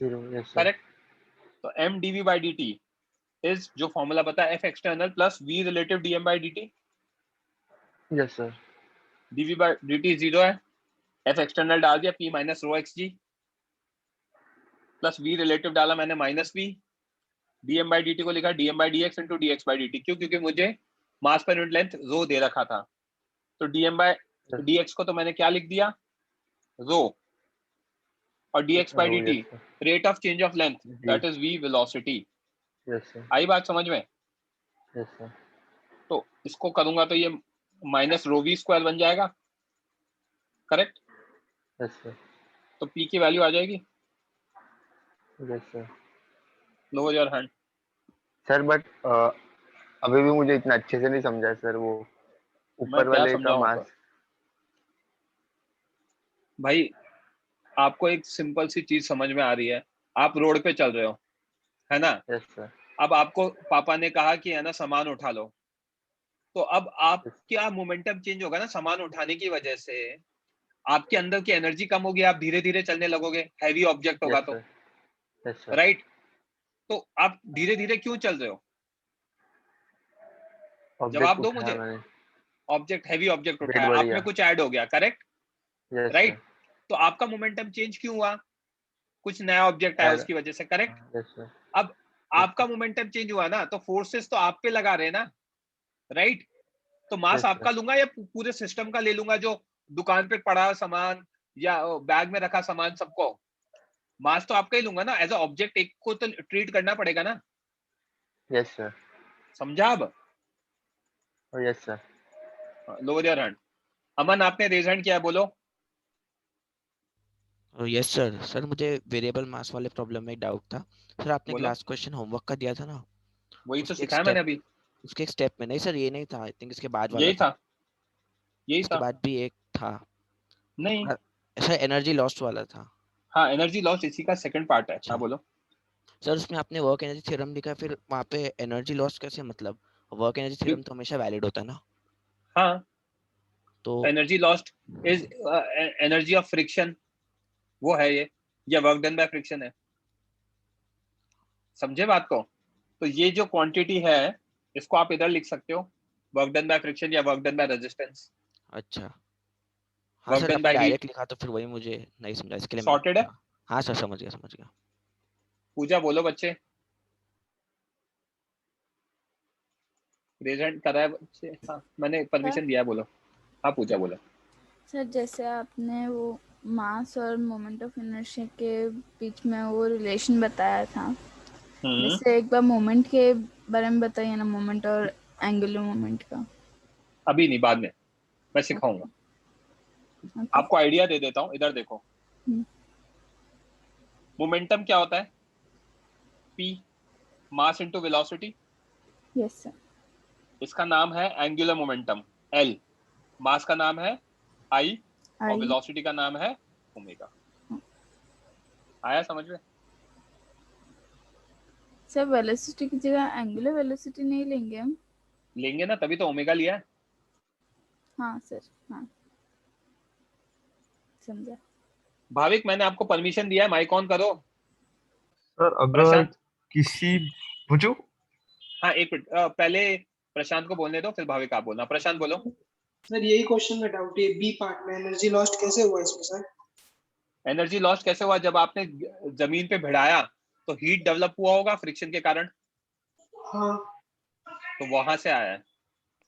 0, यस सर, करेक्ट। तो m dv by dt is, जो फॉर्मूला पता है, f external plus v relative dm by dt। Yes sir, dv by dt 0 है, f एक्सटर्नल डाल दिया, p माइनस रो एक्स जी, प्लस v रिलेटिव डाला मैंने minus v, dm by dt को लिखा dm by dx into dx by dt। क्यों? क्योंकि मुझे मास पर यूनिट लेंथ रो दे रखा था, तो dm by dx को तो मैंने क्या लिख दिया, रो, और dx by dt rate of change of length, that is v velocity. Yes sir, आई बात समझ में? यस सर, तो इसको करूंगा तो ये माइनस रो वी स्क्वायर बन जाएगा, करेक्ट। यस सर, तो p की वैल्यू आ जाएगी, yes sir. Lower your hand. Sir but अभी भी मुझे इतना अच्छे से नहीं समझा सर, वो ऊपर मैं क्या वाले का समझाऊं मास। आपको? भाई आपको एक सिंपल सी चीज समझ में आ रही है, आप रोड पे चल रहे हो, है ना। यस सर, अब आपको पापा ने कहा कि है ना सामान उठा लो, तो अब आप क्या मोमेंटम चेंज होगा ना, सामान उठाने की वजह से आपके अंदर की एनर्जी कम होगी, आप धीरे धीरे चलने लगोगे, हैवी ऑब्जेक्ट होगा तो, यस सर, राइट। तो आप धीरे धीरे क्यों चल रहे हो, जवाब दो मुझे। ऑब्जेक्ट, हैवी ऑब्जेक्ट उठाया, आप में कुछ ऐड हो गया, करेक्ट, राइट। तो आपका मोमेंटम चेंज क्यों हुआ, कुछ नया ऑब्जेक्ट आया उसकी वजह से, करेक्ट। अब आपका मोमेंटम चेंज हुआ ना, तो फोर्सेस तो आप पे लगा रहे ना, राइट। तो मास आपका लूंगा या पूरे सिस्टम का ले लूंगा, जो दुकान पे पड़ा सामान या बैग में रखा सामान, सबको मास तो आपका ही लूंगा ना, एज अ ऑब्जेक्ट एक को तो ट्रीट करना पड़ेगा ना। यस सर, समझा अब? Yes sir. Lower your hand. Aman आपने रेज हैंड किया है, बोलो। Yes sir. सर मुझे वेरिएबल मास वाले प्रॉब्लम में डाउट था सर, आपने बोलो। लास्ट क्वेश्चन होमवर्क का दिया था ना, वही तो उसके एक सिखाया मैंने स्टेप, अभी। उसके एक स्टेप में नहीं सर, ये नहीं था, आई थिंक इसके बाद वाला यही था, यही इसके था। बाद भी एक था नहीं, सर, एनर्जी लॉस्ट वाला था। हाँ एनर्जी लॉस इसी का सेकंड पार्ट है। हाँ बोलो। सर उसमें आपने वर्क एनर्जी थ्योरम लिखा, फिर वहाँ पे एनर्जी लॉस कैसे, मतलब वर्क एनर्जी थ्योरम तो हमेशा वैलिड होता है ना। हाँ, तो energy lost is energy of friction, वो है ये, या वर्क डन बाय फ्रिक्शन है, समझे बात को। तो ये जो क्वांटिटी है इसको आप इधर लिख सकते हो, वर्क डन बाय फ्रिक्शन या वर्क डन बाय रेजिस्टेंस। अच्छा हाँ वर्क सर, डन आपने बाय डायरेक्ट लिखा तो फिर वही मुझे नहीं समझा, इसके लिए सॉर्टेड है। हाँ सर, समझ गया। पूजा बोलो बच्चे, प्रेजेंट कर रहा है बच्चे। हाँ मैंने परमिशन दिया, बोलो। हाँ पूजा बोलो। सर जैसे आपने वो मास और मोमेंट ऑफ इनर्शिया के बीच में वो रिलेशन बताया था, जैसे एक बार मोमेंट के बारे में बताइए ना, मोमेंट और एंगुलर मोमेंट का। अभी नहीं, बाद में मैं सिखाऊंगा। आपको आइडिया दे देता हूँ, इधर देखो। मोमेंटम क्या होता है, p mass into velocity. Yes sir. इसका नाम है एंगुलर मोमेंटम, l। मास का नाम है I और वेलोसिटी का नाम है ओमेगा। आया समझ में? सर वेलोसिटी की जगह एंगुलर वेलोसिटी नहीं लेंगे हम? लेंगे ना, तभी तो ओमेगा लिया है। हाँ सर, हाँ समझा। भाविक मैंने आपको परमिशन दिया है, माइक ऑन करो। सर अगर किसी पूछो। हाँ एक मिनट, पहले प्रशांत को बोलने दो, फिर भाविक आप बोलना। प्रशांत बोलो। सर यही क्वेश्चन में डाउट है, बी पार्ट में एनर्जी लॉस्ट कैसे हुआ इसमें सर? एनर्जी लॉस्ट कैसे हुआ, जब आपने जमीन पे भिड़ाया तो हीट डेवलप हुआ होगा फ्रिक्शन के कारण। हाँ। तो वहां से आया है।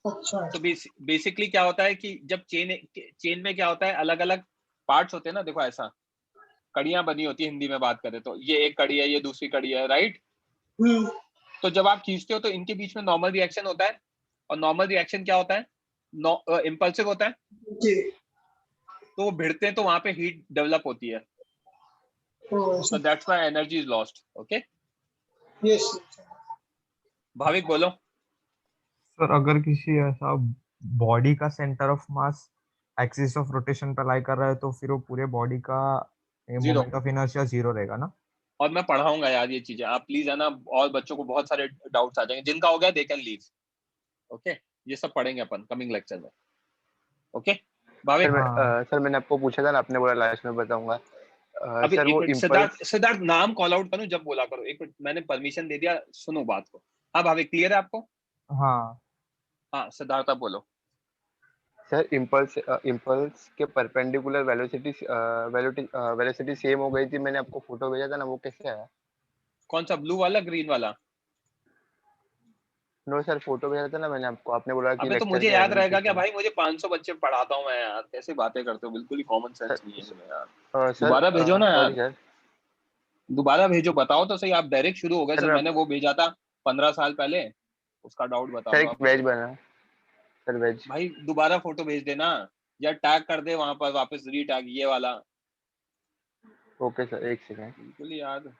अच्छा। तो बेसिकली क्या होता है कि जब चेन में क्या होता है, अलग अलग पार्ट्स होते हैं ना, देखो ऐसा कड़ियां बनी होती है, हिंदी में बात करें तो ये एक कड़ी है, ये दूसरी कड़ी है, राइट। तो जब आप खींचते हो तो इनके बीच में नॉर्मल रिएक्शन होता है, और नॉर्मल रिएक्शन क्या होता है, इम्पल्सिव होता है। तो वो भिड़ते हैं तो वहां पे हीट डेवलप होती है, so that's why energy is lost. Okay? Yes. Bhavik बोलो। सर अगर किसी ऐसा बॉडी का centre of mass axis of rotation पर लाई कर रहा है, तो फिर वो पूरे बॉडी का मोमेंट ऑफ इनर्शिया 0 रहेगा ना? और मैं पढ़ाऊंगा यार ये चीजें, आप प्लीज है ना, और बच्चों को बहुत सारे डाउट्स आ जाएंगे, जिनका हो गया दे कैन लीव। ओके, ये सब पढ़ेंगे अपन कमिंग लेक्चर में। ओके भाविक। सर मैंने आपको पूछा था ना, आपने बोला लास्ट में बताऊंगा। अभी सर एक वो मिनट, सिद्धार्थ नाम कॉल आउट करूं जब बोला करो। एक मिनट, मैंने परमिशन दे दिया, सुनो बात को। हाँ भाविक, क्लियर है आपको? हाँ सिद्धार्थ आप बोलो। सर इम्पल्स के परपेंडिकुलर वेलोसिटी सेम हो गई थी, मैंने आपको फोटो भेजा था ना, वो कैसे आया? कौन सा, ब्लू वाला ग्रीन वाला? नो सर, फोटो भेजा था ना मैंने आपको, आपने बोला कि अबे तो मुझे याद रहेगा क्या भाई, मुझे 500 बच्चे पढ़ाता हूँ मैं यार, कैसे बातें करते हो, बिल्कुल ही कॉमन सेंस नहीं है इसमें यार। दोबारा भेजो ना यार, दोबारा भेजो, बताओ तो सही। आप डायरेक्ट शुरू हो गए सर, मैंने वो भेजा था 15 साल पहले, उसका डाउट बताओ। सर एक वेज बना सर, वेज। भाई दोबारा फोटो भेज देना, या टैग कर दे वहां पर वापस, री टैग ये वाला। ओके सर, एक सेकंड। बिल्कुल याद